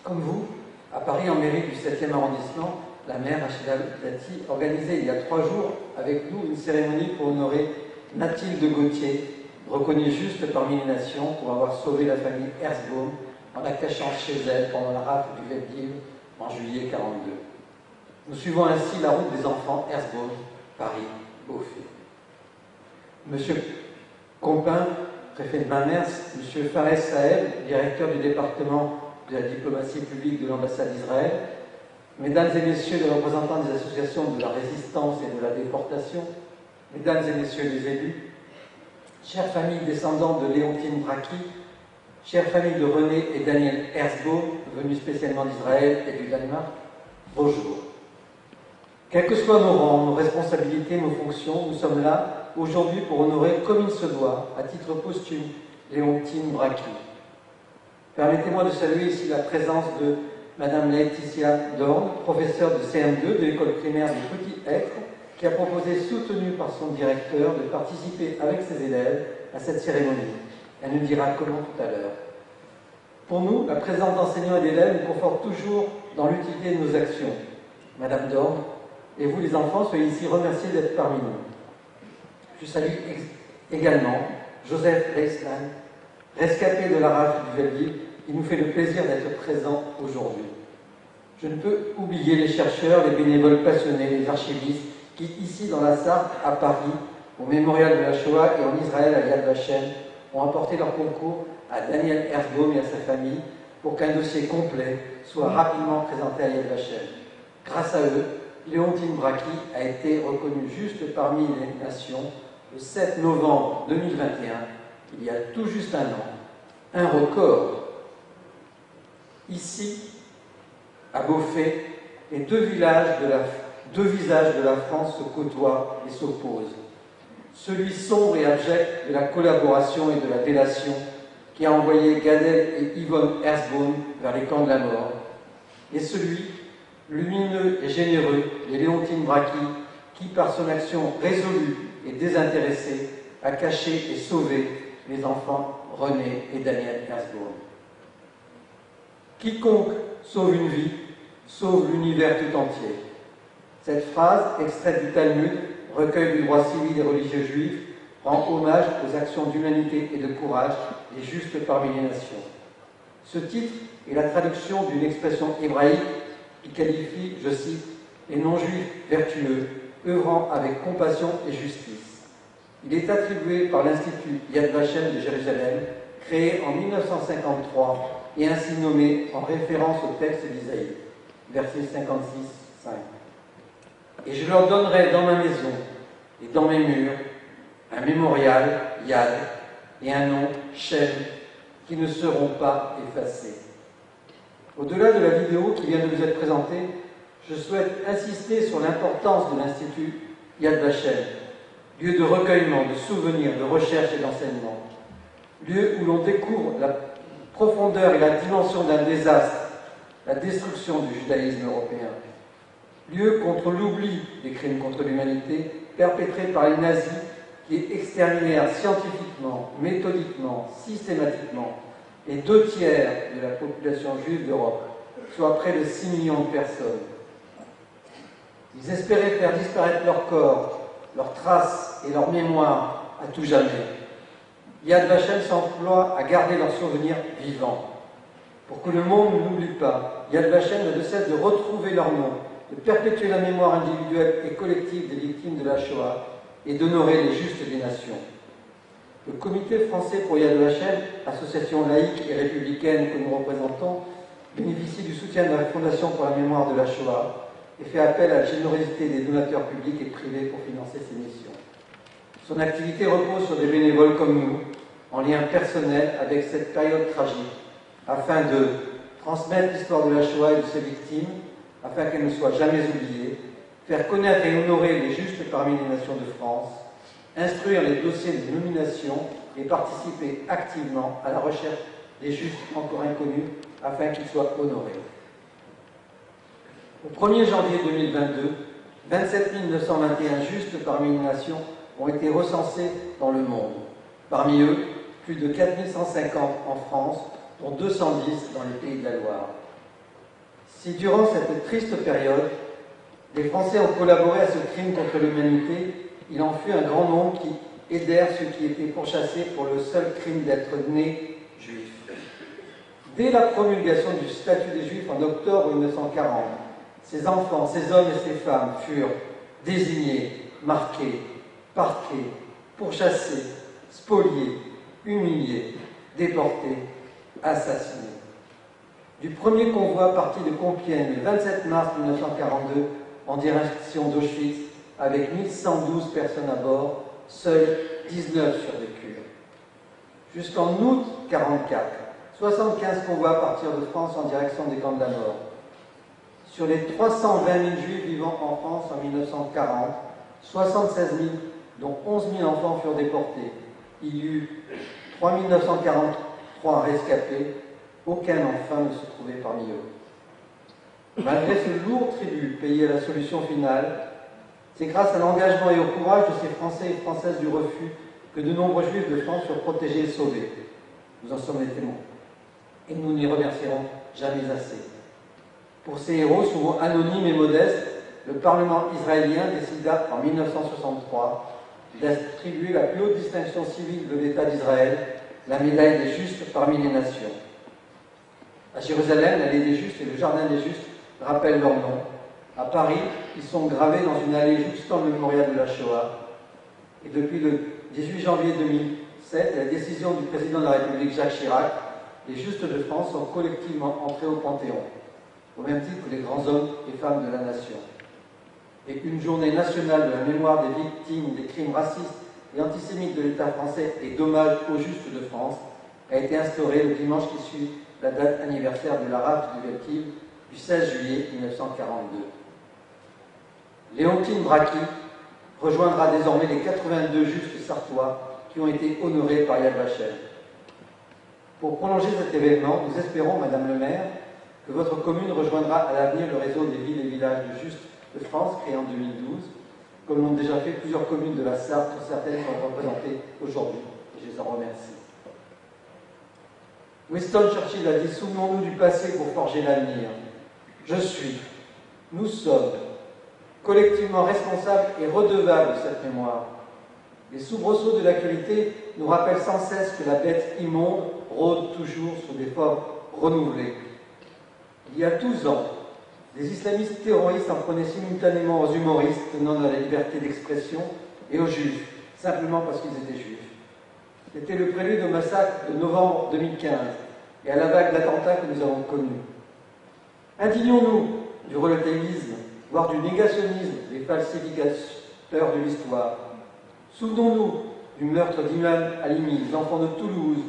Speaker 12: Comme vous, à Paris, en mairie du 7e arrondissement, la maire Rachida Dati organisait il y a 3 jours avec nous une cérémonie pour honorer Mathilde Gauthier, reconnue juste parmi les nations pour avoir sauvé la famille Herzbaum en la cachant chez elle pendant la rafle du Veldiv en juillet 1942. Nous suivons ainsi la route des enfants Herzbaum, Paris, Beaufay. Monsieur Compin, préfet de Mamers, Monsieur Fares Saeb, directeur du département de la diplomatie publique de l'ambassade d'Israël, Mesdames et Messieurs les représentants des associations de la résistance et de la déportation, Mesdames et Messieurs les élus, chère famille descendante de Léontine Bracchi, chère famille de René et Daniel Herzbaum, venus spécialement d'Israël et du Danemark, bonjour. Quels que soient nos rangs, nos responsabilités, nos fonctions, nous sommes là aujourd'hui pour honorer comme il se doit, à titre posthume, Léontine Bracchi. Permettez-moi de saluer ici la présence de Madame Laetitia Dorn, professeure de CM2 de l'école primaire du Petit Hêtre, qui a proposé, soutenue par son directeur, de participer avec ses élèves à cette cérémonie. Elle nous dira comment tout à l'heure. Pour nous, la présence d'enseignants et d'élèves nous conforte toujours dans l'utilité de nos actions. Madame Dorn, et vous les enfants, soyez ici remerciés d'être parmi nous. Je salue également Joseph Reisland, rescapé de la rafle du Veldiv. Il nous fait le plaisir d'être présent aujourd'hui. Je ne peux oublier les chercheurs, les bénévoles passionnés, les archivistes qui, ici dans la Sarthe, à Paris, au Mémorial de la Shoah et en Israël à Yad Vashem, ont apporté leur concours à Daniel Herzbaum et à sa famille pour qu'un dossier complet soit rapidement présenté à Yad Vashem. Grâce à eux, Léontine Bracchi a été reconnue juste parmi les nations le 7 novembre 2021, il y a tout juste un an. Un record. Ici, à Beaufay, les deux visages de la France se côtoient et s'opposent. Celui sombre et abject de la collaboration et de la délation qui a envoyé Gadel et Yvonne Herzbaum vers les camps de la mort, et celui lumineux et généreux de Léontine Bracchi qui, par son action résolue et désintéressée, a caché et sauvé les enfants René et Daniel Herzbaum. Quiconque sauve une vie, sauve l'univers tout entier. Cette phrase, extraite du Talmud, recueil du droit civil et religieux juif, rend hommage aux actions d'humanité et de courage des justes parmi les nations. Ce titre est la traduction d'une expression hébraïque qui qualifie, je cite, les non-juifs vertueux, œuvrant avec compassion et justice. Il est attribué par l'Institut Yad Vashem de Jérusalem, créé en 1953 et ainsi nommé en référence au texte d'Isaïe, verset 56-5. Et je leur donnerai dans ma maison et dans mes murs un mémorial, Yad, et un nom, Shem, qui ne seront pas effacés. Au-delà de la vidéo qui vient de vous être présentée, je souhaite insister sur l'importance de l'Institut Yad Vashem, lieu de recueillement, de souvenirs, de recherche et d'enseignement, lieu où l'on découvre la profondeur et la dimension d'un désastre, la destruction du judaïsme européen, lieu contre l'oubli des crimes contre l'humanité perpétrés par les nazis qui exterminèrent scientifiquement, méthodiquement, systématiquement les 2 tiers de la population juive d'Europe, soit près de 6 millions de personnes. Ils espéraient faire disparaître leur corps, leurs traces et leur mémoire à tout jamais. Yad Vashem s'emploie à garder leurs souvenirs vivants. Pour que le monde ne l'oublie pas, Yad Vashem ne cesse de retrouver leur nom, de perpétuer la mémoire individuelle et collective des victimes de la Shoah et d'honorer les justes des nations. Le Comité français pour Yad Vashem, association laïque et républicaine que nous représentons, bénéficie du soutien de la Fondation pour la mémoire de la Shoah et fait appel à la générosité des donateurs publics et privés pour financer ses missions. Son activité repose sur des bénévoles comme nous, en lien personnel avec cette période tragique, afin de transmettre l'histoire de la Shoah et de ses victimes, afin qu'elle ne soit jamais oubliée, faire connaître et honorer les justes parmi les nations de France, instruire les dossiers de nomination et participer activement à la recherche des justes encore inconnus, afin qu'ils soient honorés. Au 1er janvier 2022, 27 921 justes parmi les nations ont été recensés dans le monde. Parmi eux, plus de 4 150 en France, dont 210 dans les Pays de la Loire. Si durant cette triste période, les Français ont collaboré à ce crime contre l'humanité, il en fut un grand nombre qui aidèrent ceux qui étaient pourchassés pour le seul crime d'être nés juifs. Dès la promulgation du statut des Juifs en octobre 1940, ces enfants, ces hommes et ces femmes furent désignés, marqués, parqués, pourchassés, spoliés, humiliés, déportés, assassinés. Du premier convoi parti de Compiègne le 27 mars 1942 en direction d'Auschwitz, avec 1112 personnes à bord, seuls 19 survécurent. jusqu'en août 1944. 75 convois partirent de France en direction des camps de la mort. Sur les 320 000 juifs vivant en France en 1940, 76 000, dont 11 000 enfants furent déportés. Il y eut 3 943 rescapés, aucun enfant ne se trouvait parmi eux. Malgré ce lourd tribut payé à la solution finale, c'est grâce à l'engagement et au courage de ces Français et Françaises du refus que de nombreux Juifs de France furent protégés et sauvés. Nous en sommes les témoins. Et nous n'y remercierons jamais assez. Pour ces héros, souvent anonymes et modestes, le Parlement israélien décida en 1963 d'attribuer la plus haute distinction civile de l'État d'Israël, la médaille des Justes parmi les nations. À Jérusalem, l'allée des Justes et le Jardin des Justes rappellent leur nom. À Paris, ils sont gravés dans une allée jouxtant le mémorial de la Shoah. Et depuis le 18 janvier 2007, la décision du président de la République Jacques Chirac, les Justes de France sont collectivement entrés au Panthéon, au même titre que les grands hommes et femmes de la nation. Et une journée nationale de la mémoire des victimes des crimes racistes et antisémites de l'État français et d'hommage aux Justes de France a été instaurée le dimanche qui suit la date anniversaire de la rafle du Veldiv du 16 juillet 1942. Léontine Brachli rejoindra désormais les 82 Justes sartois qui ont été honorés par Yad Vashem. Pour prolonger cet événement, nous espérons, Madame le maire, que votre commune rejoindra à l'avenir le réseau des villes et villages de Justes de France, créé en 2012, comme l'ont déjà fait plusieurs communes de la Sarthe, dont certaines sont représentées aujourd'hui. Je les en remercie. Winston Churchill a dit « Souvenons-nous du passé pour forger l'avenir ». Je suis, nous sommes, collectivement responsables et redevables de cette mémoire. Les soubresauts de l'actualité nous rappellent sans cesse que la bête immonde rôde toujours sous des formes renouvelées. Il y a 12 ans, les islamistes terroristes en prenaient simultanément aux humoristes tenant à la liberté d'expression et aux juifs, simplement parce qu'ils étaient juifs. C'était le prélude au massacre de novembre 2015 et à la vague d'attentats que nous avons connus. Indignons-nous du relativisme, voire du négationnisme des falsificateurs de l'histoire. Souvenons-nous du meurtre d'Imam Halimi, des enfants de Toulouse,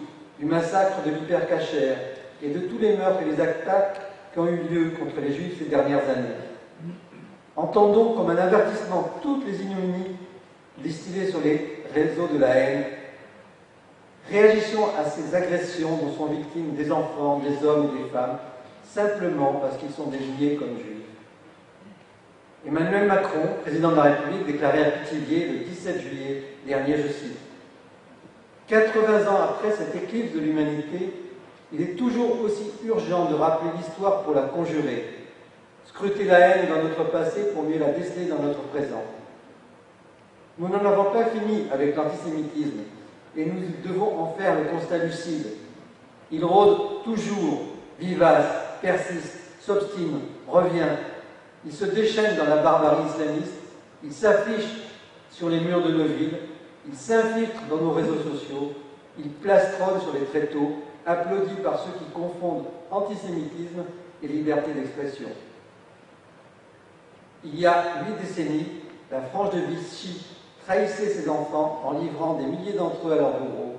Speaker 12: du massacre de l'Hypercacher et de tous les meurtres et les attaques qui ont eu lieu contre les Juifs ces dernières années. Entendons comme un avertissement toutes les ignominies distillées sur les réseaux de la haine. Réagissons à ces agressions dont sont victimes des enfants, des hommes et des femmes, simplement parce qu'ils sont désignés comme juifs. Emmanuel Macron, président de la République, déclarait à Pithiviers le 17 juillet dernier, je cite, « 80 ans après cette éclipse de l'humanité, il est toujours aussi urgent de rappeler l'histoire pour la conjurer, scruter la haine dans notre passé pour mieux la déceler dans notre présent. Nous n'en avons pas fini avec l'antisémitisme et nous devons en faire le constat lucide. Il rôde toujours, vivace, persiste, s'obstine, revient. Il se déchaîne dans la barbarie islamiste, il s'affiche sur les murs de nos villes, il s'infiltre dans nos réseaux sociaux, il plastronne sur les tréteaux, applaudi par ceux qui confondent antisémitisme et liberté d'expression. Il y a 8 décennies, la frange de Vichy trahissait ses enfants en livrant des milliers d'entre eux à leurs bourreaux.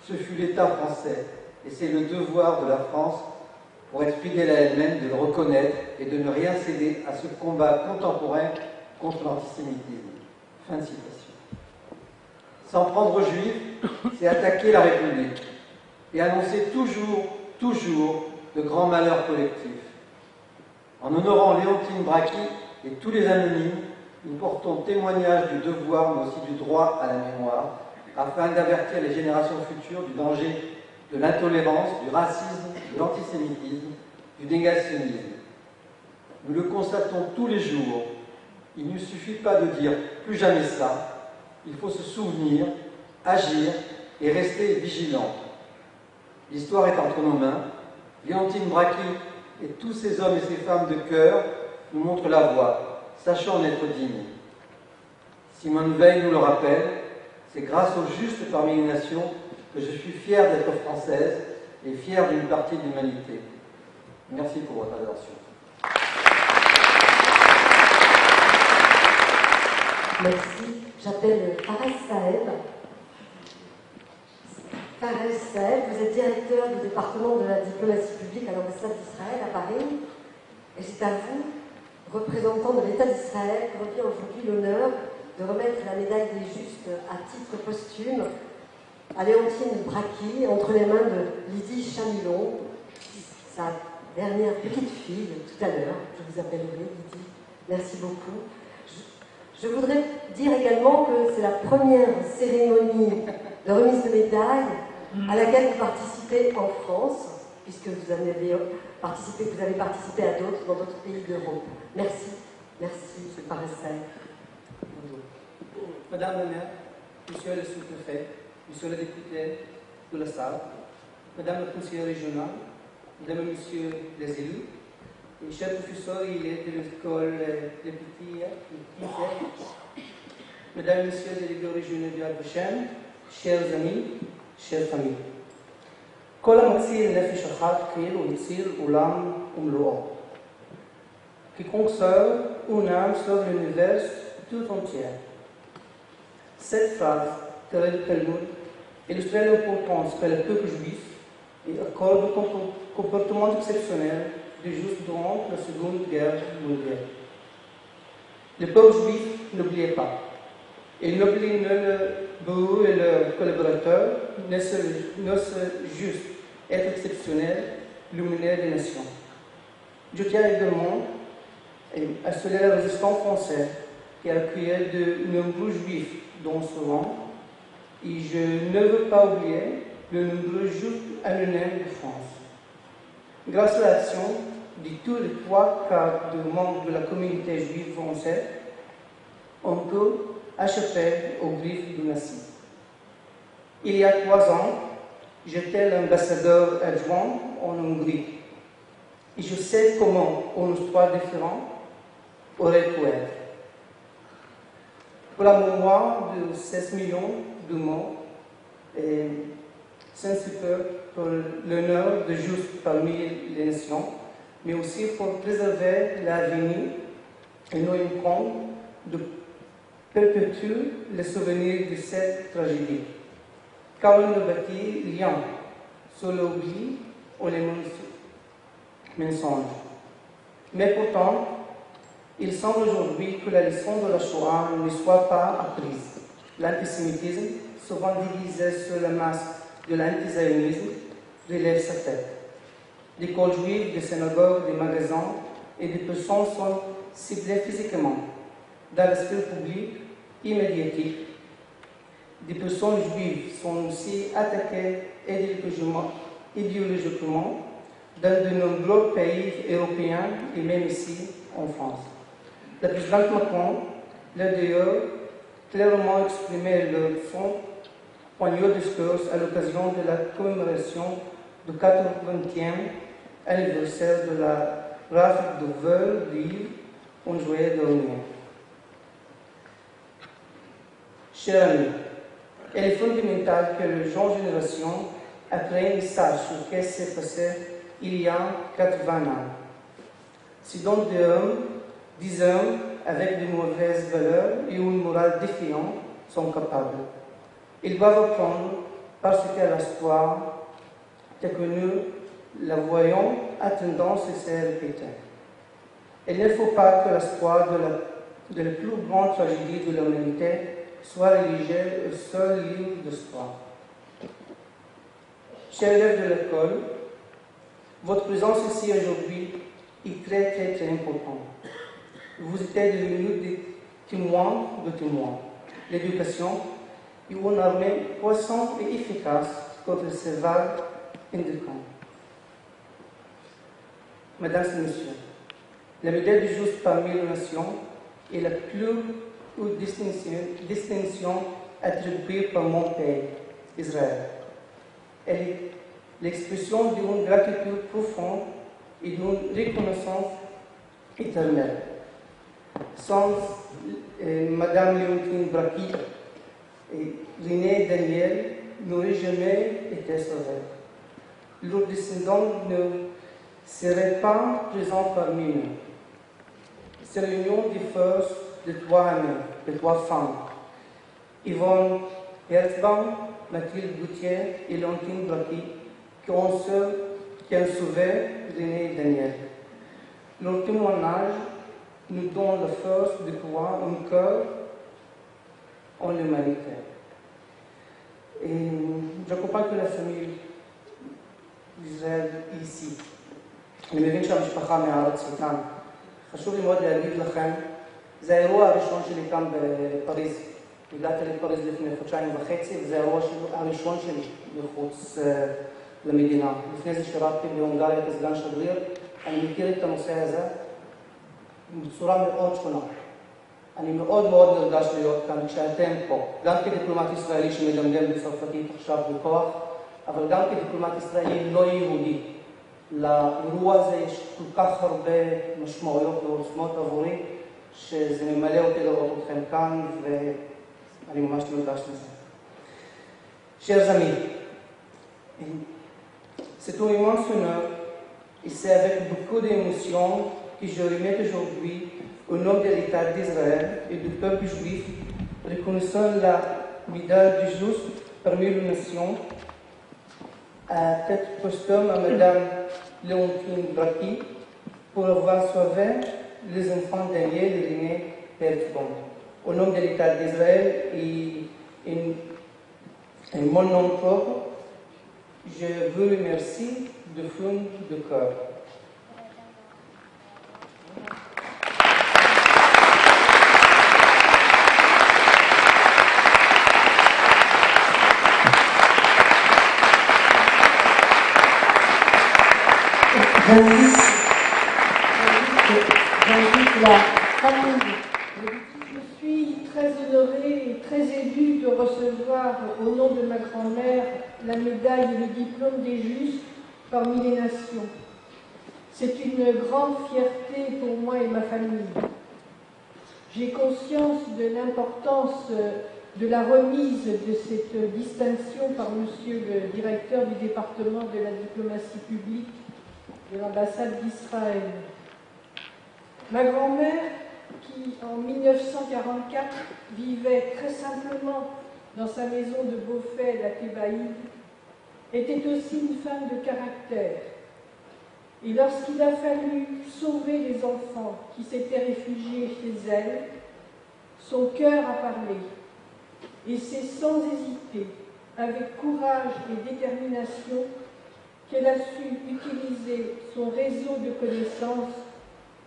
Speaker 12: Ce fut l'État français, et c'est le devoir de la France, pour être fidèle à elle-même, de le reconnaître et de ne rien céder à ce combat contemporain contre l'antisémitisme. » Fin de citation. S'en prendre aux Juifs, c'est attaquer la République et annoncer toujours de grands malheurs collectifs. En honorant Léontine Brachli et tous les anonymes, nous portons témoignage du devoir, mais aussi du droit à la mémoire, afin d'avertir les générations futures du danger de l'intolérance, du racisme, de l'antisémitisme, du négationnisme. Nous le constatons tous les jours. Il ne suffit pas de dire « plus jamais ça », il faut se souvenir, agir et rester vigilant. L'histoire est entre nos mains. Léontine Brachli et tous ces hommes et ces femmes de cœur nous montrent la voie. Sachons en être dignes. Simone Veil nous le rappelle, c'est grâce aux justes parmi les nations que je suis fier d'être française et fier d'une partie de l'humanité. Merci pour votre attention.
Speaker 1: Merci. J'appelle Fares Saeb. Fares Saeb, vous êtes directeur du département de la diplomatie publique à l'ambassade d'Israël à Paris. Et c'est à vous, représentant de l'État d'Israël, que revient aujourd'hui l'honneur de remettre la médaille des Justes à titre posthume à Léontine Bracchi, entre les mains de Lydie Chamillon, sa dernière petite fille, tout à l'heure. Je vous appellerai Lydie. Merci beaucoup. Je voudrais dire également que c'est la première cérémonie de remise de médaille à laquelle vous participez en France, puisque vous avez participé à d'autres dans d'autres pays d'Europe. Merci. Merci, M. Paressel.
Speaker 13: Madame la maire, Monsieur le sous-préfet, Monsieur le député de la salle, Madame la conseillère régionale, Mesdames et Messieurs les élus, et chers professeurs et élèves de l'école des petits Mesdames et Messieurs les délégués régionaux de Yad Vashem, chers amis, chères familles. כל המציל נפש אחת כאילו הציל עולם ומלואו. Quiconque seul une âme sauve l'univers tout entier. Cette phrase, tirée du Talmud, illustrait l'importance que le peuple juif accorde au comportement exceptionnel des Juifs durant la Seconde Guerre mondiale. Le peuple juif n'oubliait pas. Il n'oublie ni le bourreau et leurs collaborateurs, ne juste être exceptionnel, luminaire des nations. Je tiens également à saluer la résistance française qui a accueilli de nombreux juifs dans ce rang, et je ne veux pas oublier le nombreux juifs anonymes de France. Grâce à l'action de tous les 3/4 des membres de la communauté juive française, on peut échapper aux griffes du nazisme. Il y a 3 ans, j'étais l'ambassadeur adjoint en Hongrie, et je sais comment une histoire différente aurait pu être. Pour la mémoire de 16 millions de morts, et sensible pour l'honneur de Juifs parmi les nations, mais aussi pour préserver l'avenir et nous imprendre de perpétuer le souvenir de cette tragédie. Car on ne bâtit rien sur l'oubli ou les mensonges. Mais pourtant, il semble aujourd'hui que la leçon de la Shoah ne soit pas apprise. L'antisémitisme, souvent divisé sur la masse de l'antizionisme, relève sa tête. Des écoles juives, des synagogues, des magasins et des personnes sont ciblées physiquement dans l'espace public et médiatique. Des personnes juives sont aussi attaquées idéologiquement dans de nombreux pays européens et même ici en France. Le président Macron l'a d'ailleurs clairement exprimé son poigneux discours à l'occasion de la commémoration du 80e anniversaire de la rafle de vol d'île en juillet dernier. Chers amis, il est fondamental que les jeunes générations apprennent et sachent ce qui s'est passé il y a 80 ans. Si donc des hommes avec de mauvaises valeurs et une morale défiante sont capables, ils doivent apprendre parce que l'histoire, telle que nous la voyons, a tendance à se répéter. Il ne faut pas que l'histoire de la plus grande tragédie de l'humanité soit rédigée au seul livre d'histoire. Chers élèves de l'école, votre présence ici aujourd'hui est très très très importante. Vous êtes devenus des témoins de témoins. L'éducation est une armée puissante et efficace contre ces vagues indiquantes. Mesdames et messieurs, la médaille du juste parmi les nations est la plus haute distinction attribuée par mon pays, Israël. Elle est l'expression d'une gratitude profonde et d'une reconnaissance éternelle. Sans Madame Léontine Bracchi et René Daniel n'auraient jamais été sauvés. Leurs descendants ne seraient pas présents parmi nous. C'est l'union des forces de 3 amis, de 3 femmes, Yvonne Herzbaum Mathilde Goutier et Léontine Braki, qui ont sauvé René et Daniel. Leur témoignage nous donne la force de croire un cœur en l'humanité. Et j'accompagne que la famille d'Israël ici. אני מבין שהמשפחה מהארץ איתן. חשוב לי מאוד להגיד לכם, זה האירוע הראשון שלי כאן בפריז. הגעתי לפריז לפני 2.5 חודשים, וזה האירוע הראשון שלי מחוץ למדינה. לפני זה שירתתי בהונגריה כסגן שגריר. אני מכיר את הנושא הזה בצורה מאוד שונה. אני מאוד מאוד נרגש להיות כאן כשאתם פה, גם כדיפלומט ישראלי שמדמדם בצרפתית עכשיו בכוח, אבל גם כדיפלומט ישראלי לא יהודי. לאירוע הזה יש כל כך הרבה משמעויות ועוצמות עבורי, שזה ממלא אותי לראות אתכם כאן, ואני ממש נרגש לזה. Chers amis, c'est un immense honneur, et c'est avec beaucoup d'émotion que je remets aujourd'hui au nom de l'État d'Israël et du peuple juif, reconnaissant la médaille du juste parmi les nations, à titre posthume à Madame Léontine Braki pour avoir sauvé les enfants Daniel et René Peltbon. Au nom de l'État d'Israël et mon nom propre, je vous remercie de fond de cœur.
Speaker 14: J'invite la famille. Je suis très honorée et très émue de recevoir au nom de ma grand-mère la médaille et le diplôme des justes parmi les nations. C'est une grande fierté pour moi et ma famille. J'ai conscience de l'importance de la remise de cette distinction par Monsieur le directeur du département de la diplomatie publique de l'ambassade d'Israël. Ma grand-mère, qui en 1944 vivait très simplement dans sa maison de Beaufait à Thébaïde, était aussi une femme de caractère. Et lorsqu'il a fallu sauver les enfants qui s'étaient réfugiés chez elle, son cœur a parlé. Et c'est sans hésiter, avec courage et détermination, qu'elle a su utiliser son réseau de connaissances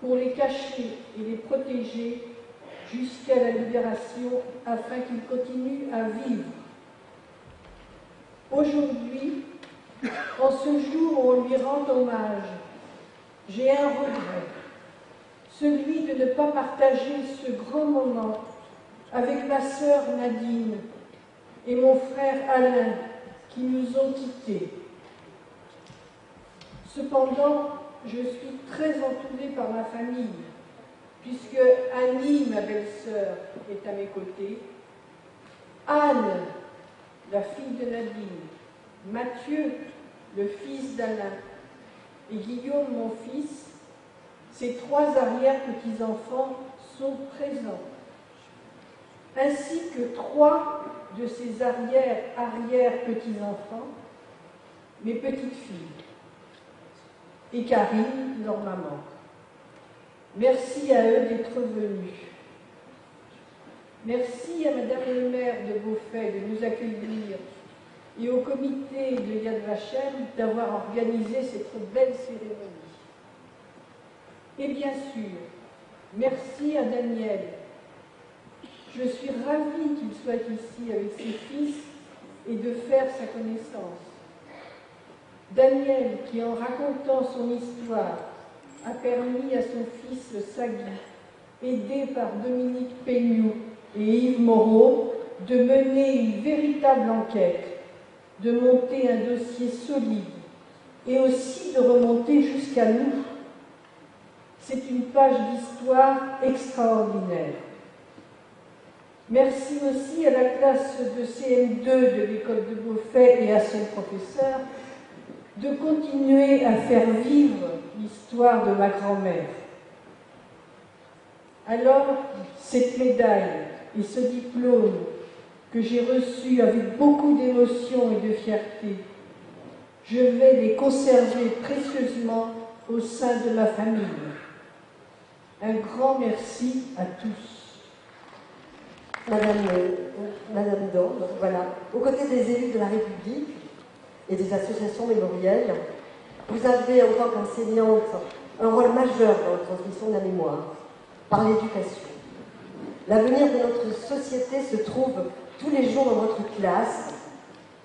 Speaker 14: pour les cacher et les protéger jusqu'à la libération afin qu'ils continuent à vivre. Aujourd'hui, en ce jour où on lui rend hommage, j'ai un regret, celui de ne pas partager ce grand moment avec ma sœur Nadine et mon frère Alain qui nous ont quittés. Cependant, je suis très entourée par ma famille, puisque Annie, ma belle-sœur, est à mes côtés, Anne, la fille de Nadine, Mathieu, le fils d'Alain, et Guillaume, mon fils, ces 3 arrière-petits-enfants sont présents, ainsi que 3 de ces arrière-petits-enfants, mes petites filles, et Karine, leur maman. Merci à eux d'être venus. Merci à Madame le maire de Beaufait de nous accueillir et au comité de Yad Vashem d'avoir organisé cette belle cérémonie. Et bien sûr, merci à Daniel. Je suis ravie qu'il soit ici avec ses fils et de faire sa connaissance. Daniel, qui en racontant son histoire, a permis à son fils Sagui, aidé par Dominique Peignou et Yves Moreau, de mener une véritable enquête, de monter un dossier solide et aussi de remonter jusqu'à nous. C'est une page d'histoire extraordinaire. Merci aussi à la classe de CM2 de l'école de Beaufait et à son professeur de continuer à faire vivre l'histoire de ma grand-mère. Alors, cette médaille et ce diplôme que j'ai reçus avec beaucoup d'émotion et de fierté. Je vais les conserver précieusement au sein de ma famille. Un grand merci à tous.
Speaker 1: Madame Dor, voilà, aux côtés des élus de la République et des associations mémorielles, vous avez, en tant qu'enseignante, un rôle majeur dans la transmission de la mémoire, par l'éducation. L'avenir de notre société se trouve tous les jours dans votre classe,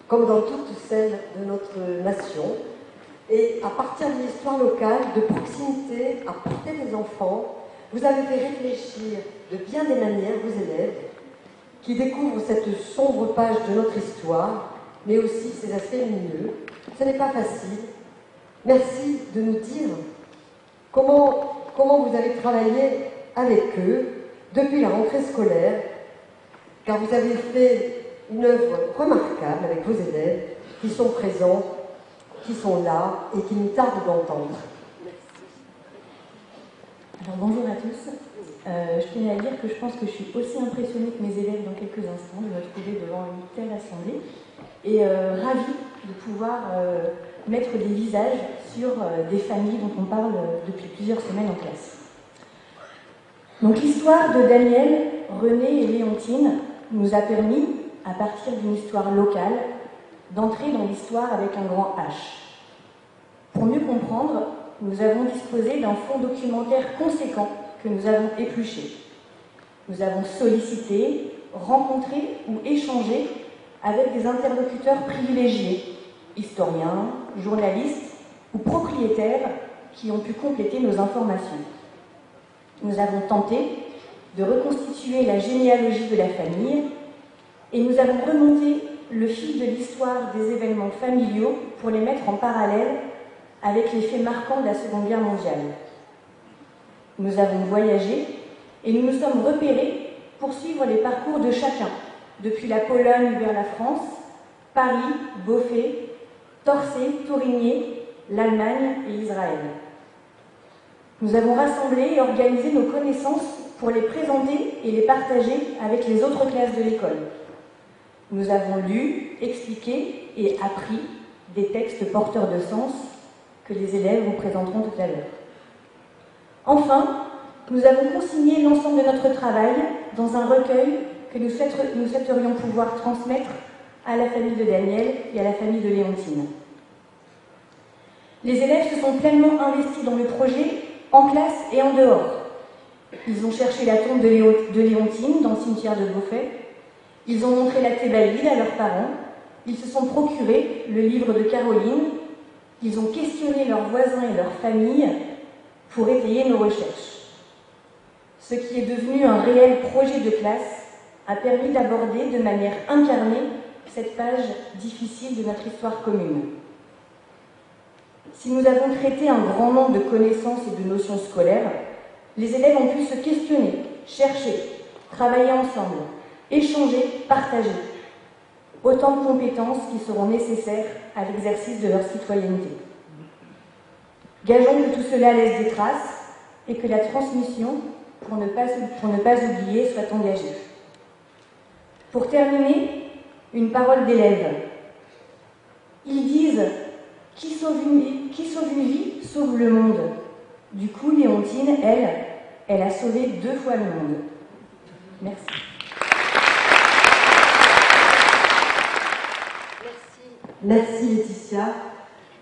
Speaker 1: comme dans toutes celles de notre nation. Et à partir de l'histoire locale, de proximité, à portée des enfants, vous avez fait réfléchir de bien des manières vos élèves qui découvrent cette sombre page de notre histoire, mais aussi ses aspects lumineux. Ce n'est pas facile. Merci de nous dire comment vous avez travaillé avec eux depuis la rentrée scolaire, car vous avez fait une œuvre remarquable avec vos élèves qui sont présents, qui sont là et qui nous tardent d'entendre.
Speaker 15: Alors bonjour à tous. Je tenais à dire que je pense que je suis aussi impressionnée que mes élèves dans quelques instants de me trouver devant une telle assemblée et ravie de pouvoir mettre des visages sur des familles dont on parle depuis plusieurs semaines en classe. Donc l'histoire de Daniel, René et Léontine nous a permis, à partir d'une histoire locale, d'entrer dans l'histoire avec un grand H. Pour mieux comprendre, nous avons disposé d'un fonds documentaire conséquent que nous avons épluché. Nous avons sollicité, rencontré ou échangé avec des interlocuteurs privilégiés, historiens, journalistes ou propriétaires qui ont pu compléter nos informations. Nous avons tenté de reconstituer la généalogie de la famille et nous avons remonté le fil de l'histoire des événements familiaux pour les mettre en parallèle avec les faits marquants de la Seconde Guerre mondiale. Nous avons voyagé et nous nous sommes repérés pour suivre les parcours de chacun, depuis la Pologne vers la France, Paris, Beauvais, Torcy, Tourigny, l'Allemagne et Israël. Nous avons rassemblé et organisé nos connaissances pour les présenter et les partager avec les autres classes de l'école. Nous avons lu, expliqué et appris des textes porteurs de sens que les élèves vous présenteront tout à l'heure. Enfin, nous avons consigné l'ensemble de notre travail dans un recueil que nous souhaiterions pouvoir transmettre à la famille de Daniel et à la famille de Léontine. Les élèves se sont pleinement investis dans le projet, en classe et en dehors. Ils ont cherché la tombe de Léontine dans le cimetière de Beauvais. Ils ont montré la Thébaïde à leurs parents. Ils se sont procuré le livre de Caroline. Ils ont questionné leurs voisins et leurs familles pour étayer nos recherches. Ce qui est devenu un réel projet de classe a permis d'aborder de manière incarnée cette page difficile de notre histoire commune. Si nous avons traité un grand nombre de connaissances et de notions scolaires, les élèves ont pu se questionner, chercher, travailler ensemble, échanger, partager. Autant de compétences qui seront nécessaires à l'exercice de leur citoyenneté. Gageons que tout cela laisse des traces et que la transmission, pour ne pas oublier, soit engagée. Pour terminer, une parole d'élève. Ils disent « Qui sauve une vie, sauve le monde ». Du coup, Léontine, elle a sauvé 2 fois le monde. Merci.
Speaker 1: Merci Laetitia.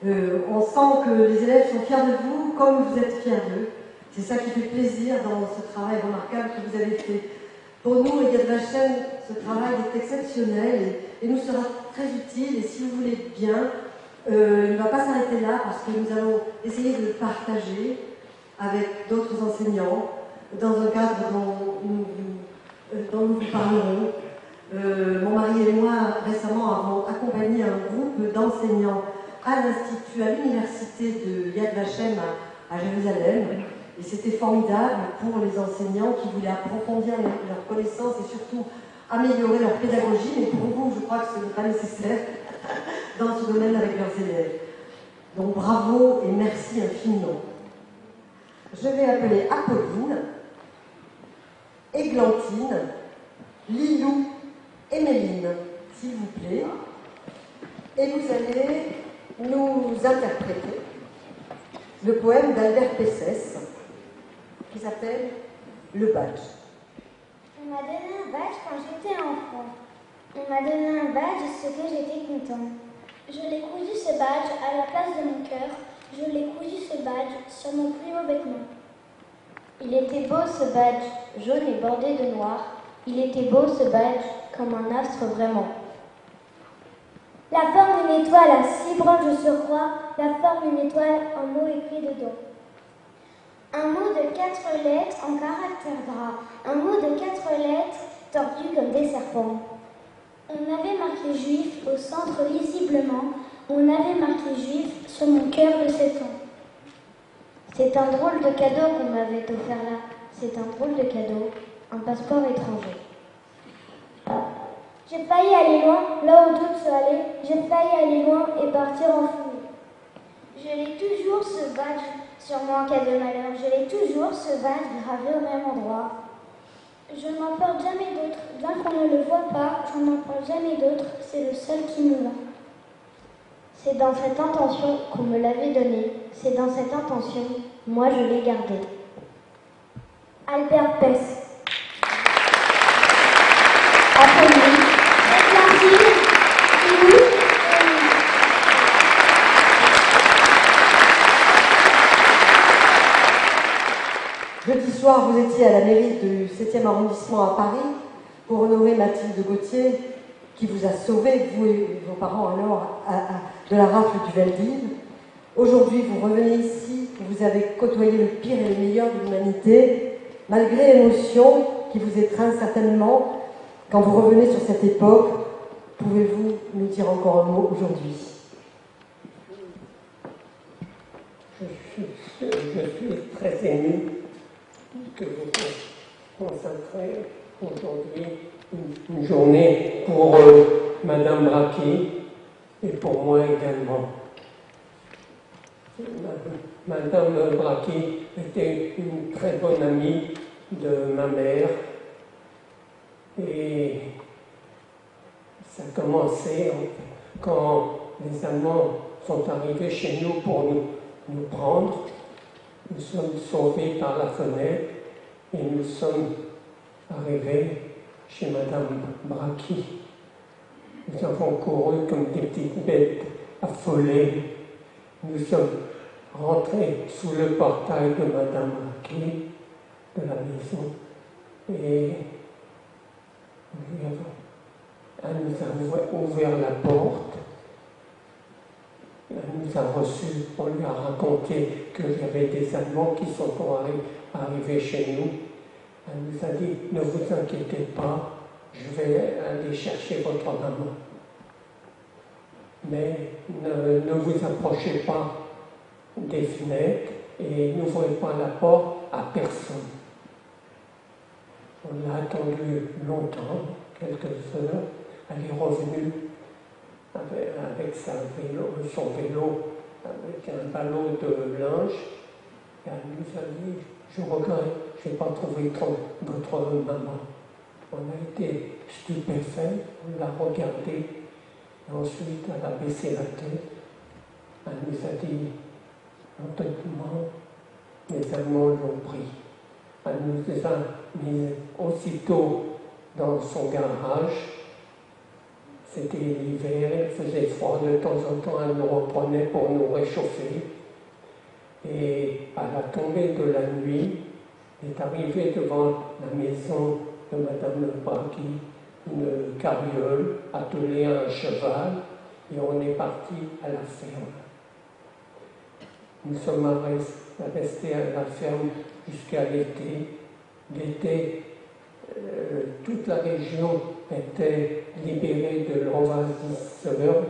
Speaker 1: On sent que les élèves sont fiers de vous comme vous êtes fiers d'eux. C'est ça qui fait plaisir dans ce travail remarquable que vous avez fait. Pour nous, Yad Vashem, ce travail est exceptionnel et nous sera très utile. Et si vous voulez bien, il ne va pas s'arrêter là parce que nous allons essayer de le partager avec d'autres enseignants dans un cadre dont nous vous parlerons. Mon mari et moi, récemment, avons accompagné un groupe d'enseignants à l'Institut, à l'université de Yad Vashem à Jérusalem. Et c'était formidable pour les enseignants qui voulaient approfondir leurs connaissances et surtout améliorer leur pédagogie. Mais pour vous, je crois que ce n'est pas nécessaire dans ce domaine avec leurs élèves. Donc bravo et merci infiniment. Je vais appeler Apolline, Églantine, Lilou Emeline, s'il vous plaît. Et vous allez nous interpréter le poème d'Albert Pessès qui s'appelle Le badge.
Speaker 16: On m'a donné un badge quand j'étais enfant. On m'a donné un badge ce que j'étais content. Je l'ai cousu ce badge à la place de mon cœur. Je l'ai cousu ce badge sur mon plus beau vêtement. Il était beau ce badge, jaune et bordé de noir. Il était beau ce badge, comme un astre vraiment. La forme d'une étoile à 6 branches de surcroît, la forme d'une étoile en mots écrits dedans. Un mot de 4 lettres en caractère gras, un mot de 4 lettres tordu comme des serpents. On avait marqué juif au centre lisiblement, on avait marqué juif sur mon cœur de 7 ans. C'est un drôle de cadeau qu'on m'avait offert là, c'est un drôle de cadeau, un passeport étranger. J'ai failli aller loin, là où d'autres sont allés, j'ai failli aller loin et partir en fumée. Je l'ai toujours ce badge sur moi en cas de malheur, je l'ai toujours ce badge gravé au même endroit. Je n'en porte jamais d'autre, bien qu'on ne le voit pas, je n'en porte jamais d'autre, c'est le seul qui me va. C'est dans cette intention qu'on me l'avait donné, c'est dans cette intention, moi je l'ai gardé. Albert Pess. Après lui,
Speaker 1: Jeudi soir, vous étiez à la mairie du 7e arrondissement à Paris pour honorer Mathilde Gauthier, qui vous a sauvé, vous et vos parents alors, de la rafle du Veldiv. Aujourd'hui, vous revenez ici, vous avez côtoyé le pire et le meilleur de l'humanité, malgré l'émotion qui vous étreint certainement. Quand vous revenez sur cette époque, pouvez-vous nous dire encore un mot aujourd'hui?
Speaker 17: Je suis très ému que vous consacrez aujourd'hui une journée pour Madame Bracchi et pour moi également. Madame Bracchi était une très bonne amie de ma mère et ça a commencé quand les Allemands sont arrivés chez nous pour nous prendre. Nous sommes sauvés par la fenêtre et nous sommes arrivés chez Madame Bracchi. Nous avons couru comme des petites bêtes affolées. Nous sommes rentrés sous le portail de Madame Bracchi, de la maison, et elle nous a ouvert la porte. Elle nous a reçus, on lui a raconté qu'il y avait des Allemands qui sont arrivés chez nous. Elle nous a dit, ne vous inquiétez pas, je vais aller chercher votre maman. Mais ne vous approchez pas des fenêtres et n'ouvrez pas la porte à personne. On a attendu longtemps, quelques heures, elle est revenue avec son vélo, avec un ballon de linge, et elle nous a dit, je regrette, je n'ai pas trouvé votre maman. On a été stupéfaits, on l'a regardée, et ensuite elle a baissé la tête. Elle nous a dit, lentement, les Allemands l'ont pris. Elle nous a mis aussitôt dans son garage. C'était l'hiver, il faisait froid, de temps en temps elle nous reprenait pour nous réchauffer. Et à la tombée de la nuit, elle est arrivée devant la maison de Madame Bracchi, une carriole attelée à un cheval, et on est parti à la ferme. Nous sommes restés à la ferme jusqu'à l'été. L'été, toute la région était libérée de l'envahisseur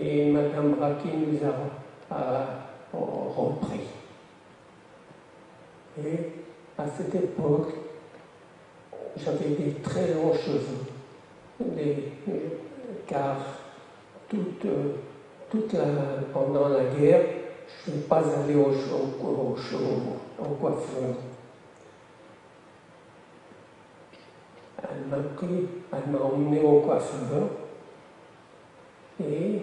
Speaker 17: et Madame Bracchi nous a repris. Et à cette époque, j'avais des très longs cheveux, car pendant la guerre, je ne suis pas allé au coiffeur. Elle elle m'a emmené au coiffeur et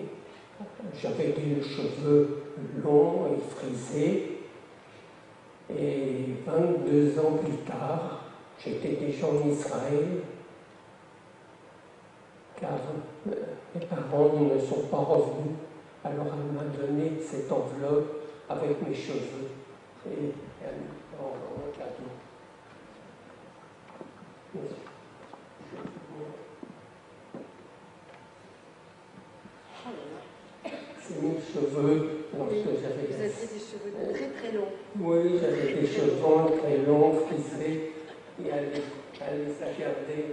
Speaker 17: j'avais des cheveux longs et frisés. Et 22 ans plus tard, j'étais déjà en Israël, car mes parents ne sont pas revenus. Alors elle m'a donné cette enveloppe avec mes cheveux et en cadeau. C'est mes cheveux lorsque j'avais...
Speaker 15: Vous aviez des cheveux très très longs.
Speaker 17: Oui, j'avais des cheveux très longs, frisés, et elle les a gardés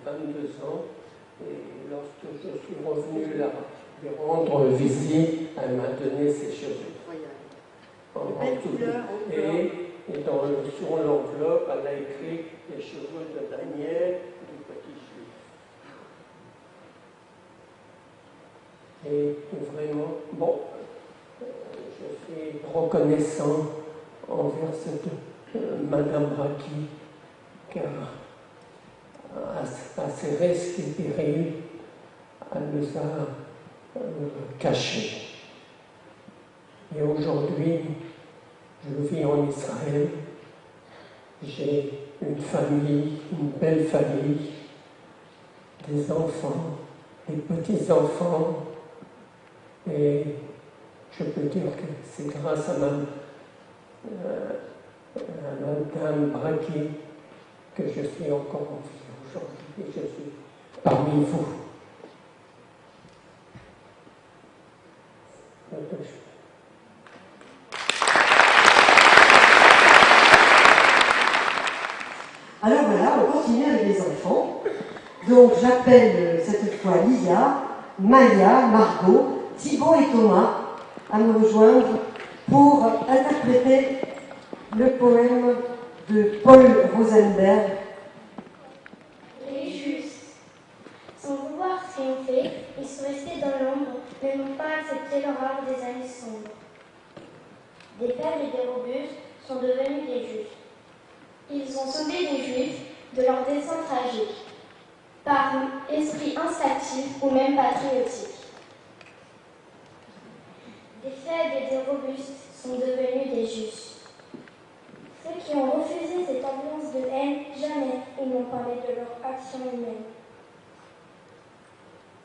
Speaker 17: 22 ans. Et lorsque je suis revenu là, lui rendre visite, elle m'a donné ses cheveux. Et sur l'enveloppe, elle a écrit les cheveux de Daniel, du petit juif. Et vraiment, bon, je suis reconnaissant envers cette Madame Braki, car à ses risques et périls, elle nous a cachés. Et aujourd'hui, je vis en Israël, j'ai une famille, une belle famille, des enfants, des petits-enfants, et je peux dire que c'est grâce à Madame Braki que je suis encore en vie aujourd'hui, et je suis parmi vous.
Speaker 1: Alors voilà, on continue avec les enfants. Donc j'appelle cette fois Lia, Maya, Margot, Thibaut et Thomas à me rejoindre pour interpréter le poème de Paul Rosenberg.
Speaker 16: Les justes, sans vouloir triompher, ils sont restés dans l'ombre, mais n'ont pas accepté l'horreur des années sombres. Des faibles et des robustes sont devenus des justes. Ils ont sauvé les Juifs de leur destin tragique, par esprit instinctif ou même patriotique. Des faibles et des robustes sont devenus des justes. Ceux qui ont refusé cette ambiance de haine, jamais ils n'ont parlé de leur action humaine.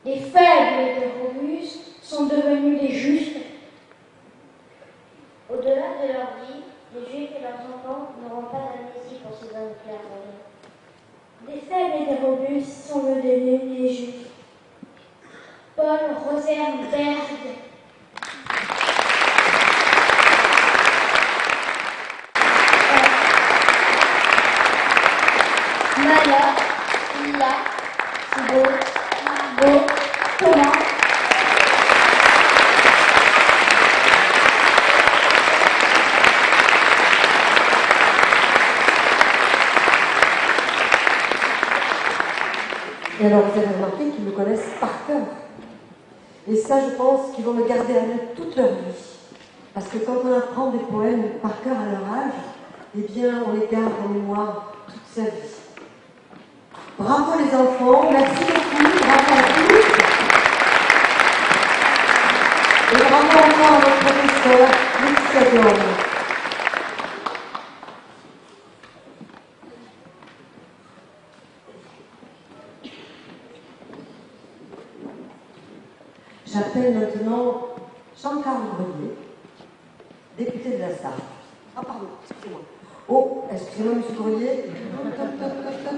Speaker 16: Les faibles et les robustes sont devenus des justes. Au-delà de leur vie, les Juifs et leurs enfants n'auront pas d'amnésie pour ces hommes clairs. Des faibles et des robustes sont devenus des Juifs. Paul Rosenberg. Maya, Lila, Thibaut, Margot, Thomas.
Speaker 1: Et alors vous avez remarqué qu'ils me connaissent par cœur. Et ça, je pense qu'ils vont me garder à nous toute leur vie. Parce que quand on apprend des poèmes par cœur à leur âge, eh bien, on les garde en mémoire toute sa vie. Bravo les enfants, merci beaucoup, bravo à tous. Et bravo encore à votre professeur, Laetitia Diorne. J'appelle maintenant Jean-Carl Grelier, député de la Sarthe. Ah pardon, excusez-moi. Oh, excusez-moi, monsieur Grelier.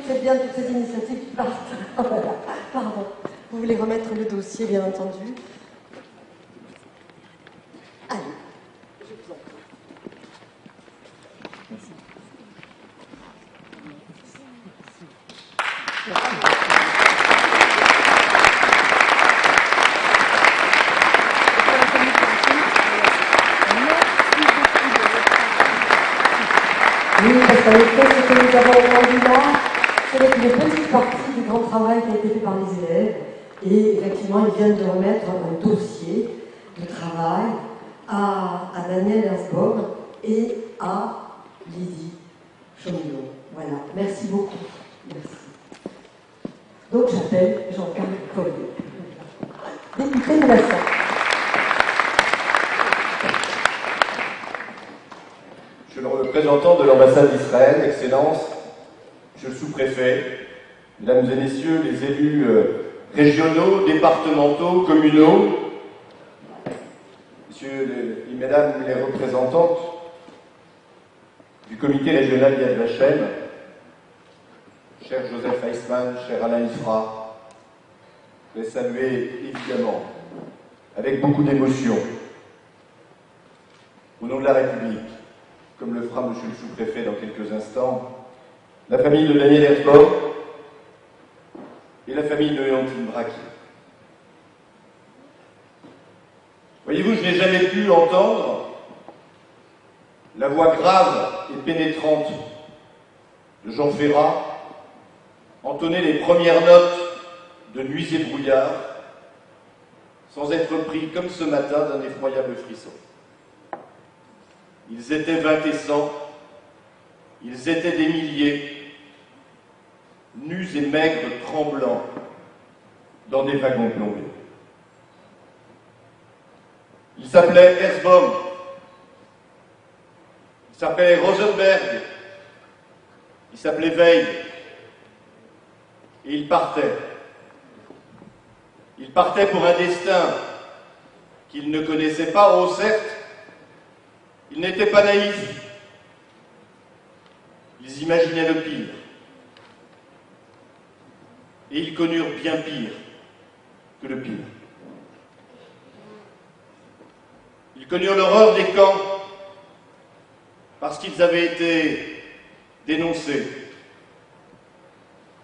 Speaker 1: C'est bien toutes ces initiatives qui partent. Oh, voilà. Pardon. Vous voulez remettre le dossier, bien entendu. Allez. Je vous en prie. Oui, parce qu'en effet, ce que nous avons entendu là, ce n'est qu'une petite partie du grand travail qui a été fait par les élèves. Et effectivement, ils viennent de remettre un dossier de travail à Daniel Herzbaum et à Lydie Chomillon. Voilà, merci beaucoup. Merci.
Speaker 14: député de la Sarthe.
Speaker 18: Monsieur le représentant de l'ambassade d'Israël, Excellences, Monsieur le sous-préfet, Mesdames et Messieurs les élus régionaux, départementaux, communaux, Messieurs et Mesdames les représentantes du comité régional Yad Vashem, cher Joseph Heisman, cher Alain Ifra, je vais saluer évidemment, avec beaucoup d'émotion, au nom de la République, comme le fera Monsieur le sous-préfet dans quelques instants, la famille de Daniel Herzog et la famille de Léontine Braki. Voyez-vous, je n'ai jamais pu entendre la voix grave et pénétrante de Jean Ferrat entonner les premières notes de Nuits et brouillards sans être pris, comme ce matin, d'un effroyable frisson. Ils étaient 20 et 100, ils étaient des milliers, nus et maigres, tremblants, dans des wagons plombés. Il s'appelait Herzbaum, il s'appelait Rosenberg, il s'appelait Veil, et il partait. Il partait pour un destin qu'il ne connaissait pas, oh certes, ils n'étaient pas naïfs, ils imaginaient le pire. Et ils connurent bien pire que le pire. Ils connurent l'horreur des camps parce qu'ils avaient été dénoncés,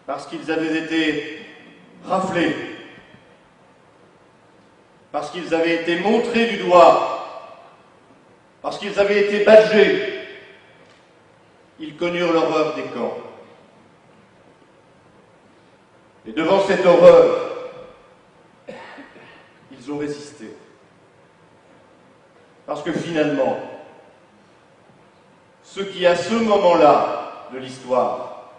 Speaker 18: parce qu'ils avaient été raflés, parce qu'ils avaient été montrés du doigt, parce qu'ils avaient été badgés. Ils connurent l'horreur des camps. Et devant cette horreur, ils ont résisté. Parce que finalement, ceux qui, à ce moment-là de l'histoire,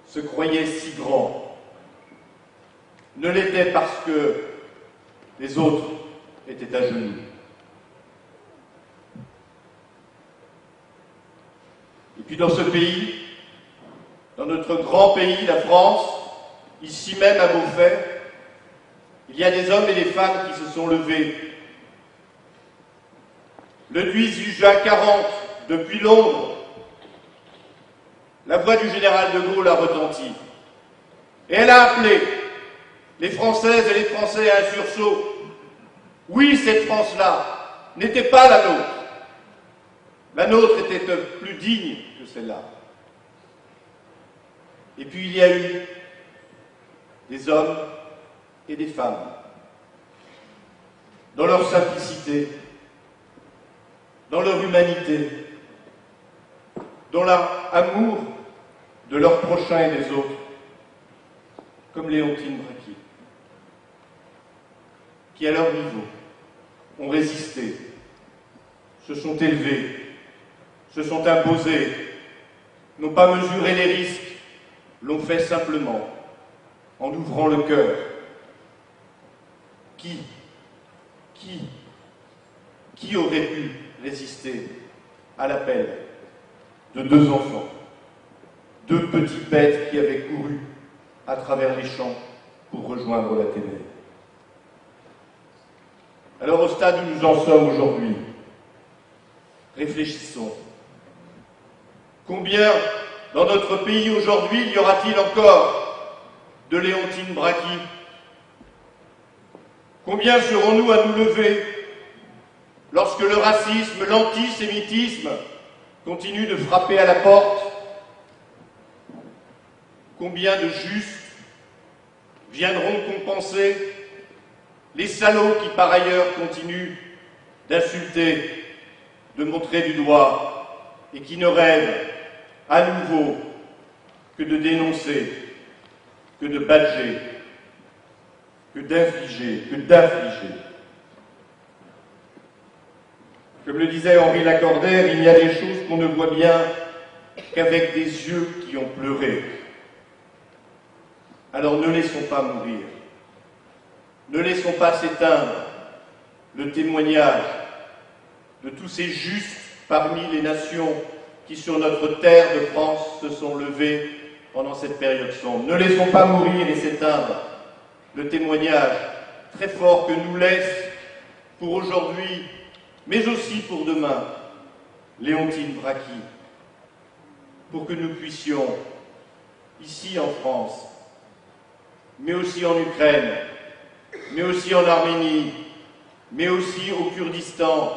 Speaker 18: se croyaient si grands, ne l'étaient parce que les autres étaient à genoux. Et puis dans ce pays, dans notre grand pays, la France, ici même à Beauvais, il y a des hommes et des femmes qui se sont levés. Le 18 juin 40, depuis Londres, la voix du général de Gaulle a retenti. Et elle a appelé les Françaises et les Français à un sursaut. Oui, cette France-là n'était pas la nôtre. La nôtre était plus digne que celle-là. Et puis il y a eu des hommes et des femmes, dans leur simplicité, dans leur humanité, dans l'amour de leurs prochains et des autres, comme Léontine Braki, qui à leur niveau ont résisté, se sont élevés, se sont imposés, n'ont pas mesuré les risques, l'ont fait simplement en ouvrant le cœur. Qui aurait pu résister à l'appel de deux enfants, deux petites bêtes qui avaient couru à travers les champs pour rejoindre la ténèbre? Alors au stade où nous en sommes aujourd'hui, réfléchissons. Combien dans notre pays aujourd'hui y aura-t-il encore de Léontine Braki? Combien serons-nous à nous lever lorsque le racisme, l'antisémitisme continuent de frapper à la porte? Combien de justes viendront compenser les salauds qui par ailleurs continuent d'insulter, de montrer du doigt et qui ne rêvent à nouveau que de dénoncer, que de badger, que d'infliger, Comme le disait Henri Lacordaire, il y a des choses qu'on ne voit bien qu'avec des yeux qui ont pleuré. Alors ne laissons pas mourir Ne laissons pas s'éteindre le témoignage de tous ces justes parmi les nations qui, sur notre terre de France, se sont levés pendant cette période sombre. Ne laissons pas mourir et s'éteindre le témoignage très fort que nous laisse pour aujourd'hui, mais aussi pour demain, Léontine Brachky, pour que nous puissions, ici en France, mais aussi en Ukraine, mais aussi en Arménie, mais aussi au Kurdistan,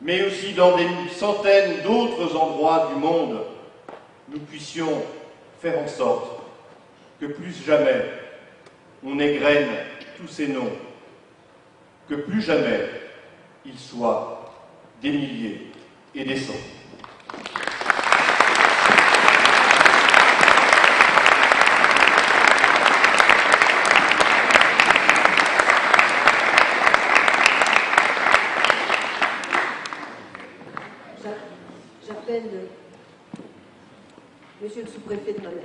Speaker 18: mais aussi dans des centaines d'autres endroits du monde, nous puissions faire en sorte que plus jamais on égrène tous ces noms, que plus jamais ils soient des milliers et des cents.
Speaker 4: J'appelle Monsieur le sous-préfet de Monesse.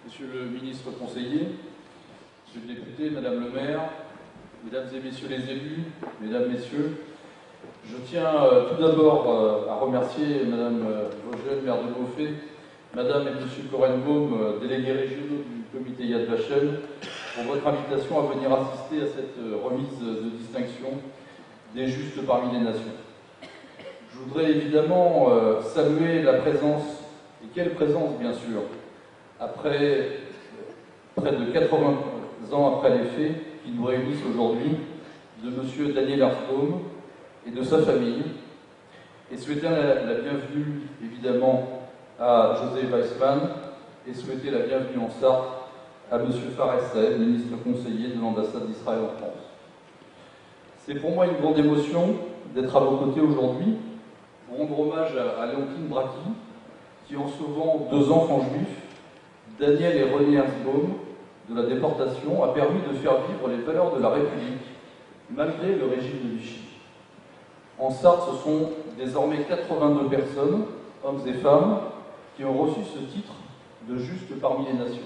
Speaker 19: Monsieur le ministre conseiller, Monsieur le député, Madame le maire, Mesdames et Messieurs les élus, Mesdames, Messieurs, je tiens tout d'abord à remercier Madame Vogel, maire de Beauvais, Madame et Monsieur Korenbaum, délégués régionaux du comité Yad Vashem, pour votre invitation à venir assister à cette remise de distinction des justes parmi les nations. Je voudrais évidemment saluer la présence, et quelle présence bien sûr, après près de 80 ans après les faits qui nous réunissent aujourd'hui, de M. Daniel Erzbaum et de sa famille, et souhaiter la bienvenue évidemment à José Weissmann et souhaiter la bienvenue en Sarthe à M. Fares Saeb, ministre conseiller de l'ambassade d'Israël en France. C'est pour moi une grande émotion d'être à vos côtés aujourd'hui pour rendre hommage à Léontine Brachky, qui en sauvant 2 enfants juifs, Daniel et René Erzbaum, de la déportation, a permis de faire vivre les valeurs de la République, malgré le régime de Vichy. En Sarthe, ce sont désormais 82 personnes, hommes et femmes, qui ont reçu ce titre de juste parmi les nations.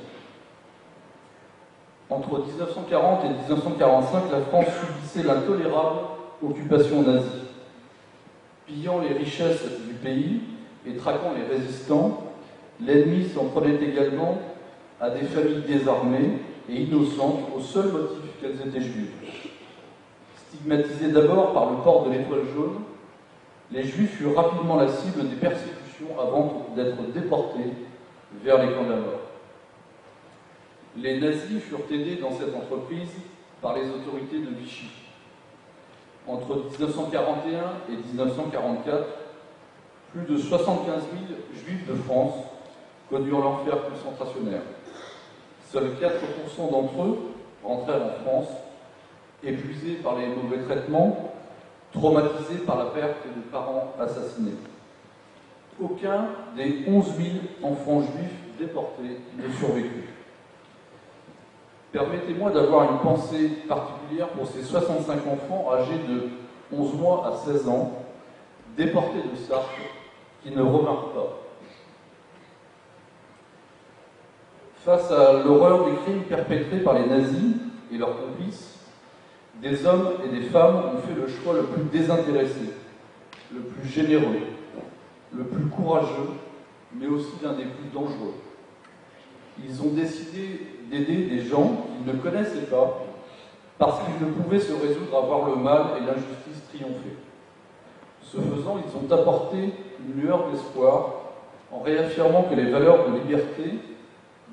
Speaker 19: Entre 1940 et 1945, la France subissait l'intolérable occupation nazie. Pillant les richesses du pays et traquant les résistants, l'ennemi s'en prenait également à des familles désarmées et innocentes au seul motif qu'elles étaient juives. Stigmatisés d'abord par le port de l'étoile jaune, les Juifs furent rapidement la cible des persécutions avant d'être déportés vers les camps de la mort. Les nazis furent aidés dans cette entreprise par les autorités de Vichy. Entre 1941 et 1944, plus de 75 000 Juifs de France connurent l'enfer concentrationnaire. Seuls 4% d'entre eux rentrèrent en France, épuisés par les mauvais traitements, traumatisés par la perte de parents assassinés. Aucun des 11 000 enfants juifs déportés ne survécut. Permettez-moi d'avoir une pensée particulière pour ces 65 enfants âgés de 11 mois à 16 ans, déportés de Sarthe, qui ne revinrent pas. Face à l'horreur des crimes perpétrés par les nazis et leurs complices, des hommes et des femmes ont fait le choix le plus désintéressé, le plus généreux, le plus courageux, mais aussi l'un des plus dangereux. Ils ont décidé d'aider des gens qu'ils ne connaissaient pas parce qu'ils ne pouvaient se résoudre à voir le mal et l'injustice triompher. Ce faisant, ils ont apporté une lueur d'espoir en réaffirmant que les valeurs de liberté,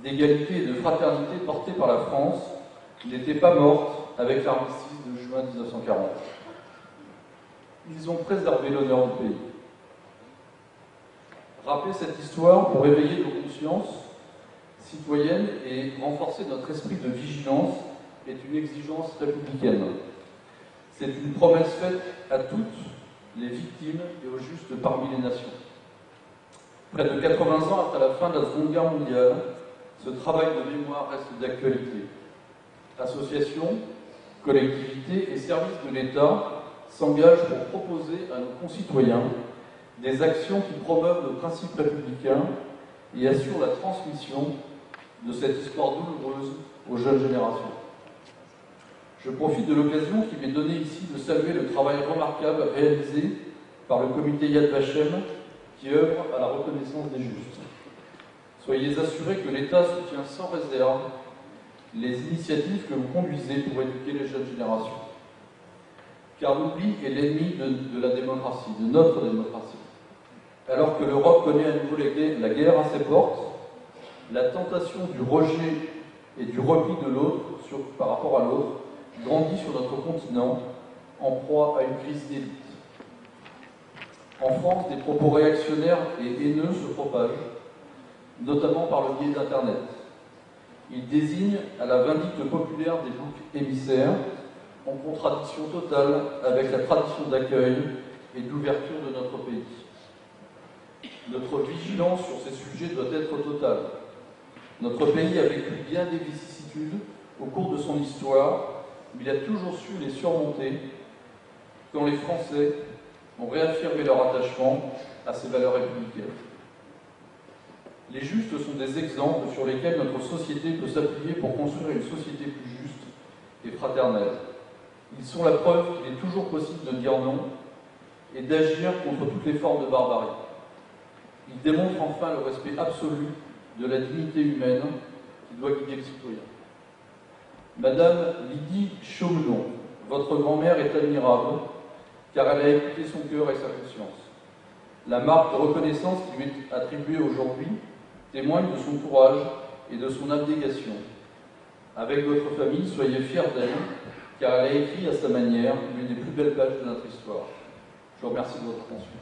Speaker 19: d'égalité et de fraternité portées par la France n'étaient pas mortes avec l'armistice de juin 1940. Ils ont préservé l'honneur du pays. Rappeler cette histoire pour éveiller nos consciences citoyennes et renforcer notre esprit de vigilance est une exigence républicaine. C'est une promesse faite à toutes les victimes et aux justes parmi les nations. Près de 80 ans après la fin de la Seconde Guerre mondiale, ce travail de mémoire reste d'actualité. Associations, collectivités et services de l'État s'engagent pour proposer à nos concitoyens des actions qui promeuvent nos principes républicains et assurent la transmission de cette histoire douloureuse aux jeunes générations. Je profite de l'occasion qui m'est donnée ici de saluer le travail remarquable réalisé par le comité Yad Vashem qui œuvre à la reconnaissance des justes. Soyez assurés que l'État soutient sans réserve les initiatives que vous conduisez pour éduquer les jeunes générations. Car l'oubli est l'ennemi de la démocratie, de notre démocratie. Alors que l'Europe connaît à nouveau la guerre à ses portes, la tentation du rejet et du repli de l'autre par rapport à l'autre grandit sur notre continent en proie à une crise d'élite. En France, des propos réactionnaires et haineux se propagent, notamment par le biais d'Internet. Ils désignent à la vindicte populaire des boucs émissaires, en contradiction totale avec la tradition d'accueil et d'ouverture de notre pays. Notre vigilance sur ces sujets doit être totale. Notre pays a vécu bien des vicissitudes au cours de son histoire, mais il a toujours su les surmonter quand les Français ont réaffirmé leur attachement à ces valeurs républicaines. Les justes sont des exemples sur lesquels notre société peut s'appuyer pour construire une société plus juste et fraternelle. Ils sont la preuve qu'il est toujours possible de dire non et d'agir contre toutes les formes de barbarie. Ils démontrent enfin le respect absolu de la dignité humaine qui doit guider le citoyen. Madame Lydie Chaumelon, votre grand-mère est admirable car elle a écouté son cœur et sa conscience. La marque de reconnaissance qui lui est attribuée aujourd'hui témoigne de son courage et de son abnégation. Avec votre famille, soyez fiers d'elle, car elle a écrit à sa manière l'une des plus belles pages de notre histoire. Je vous remercie de votre attention.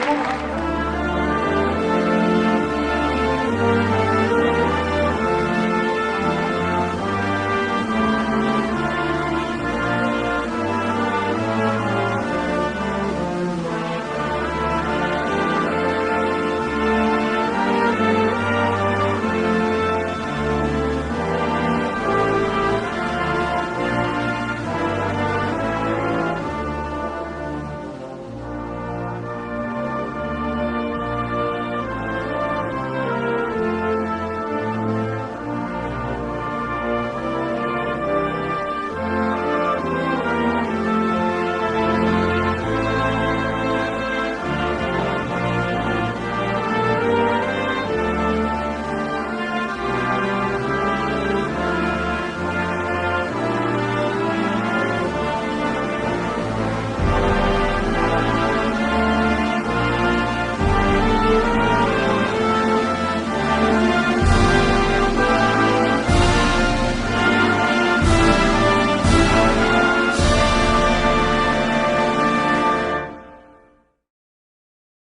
Speaker 8: Bravo.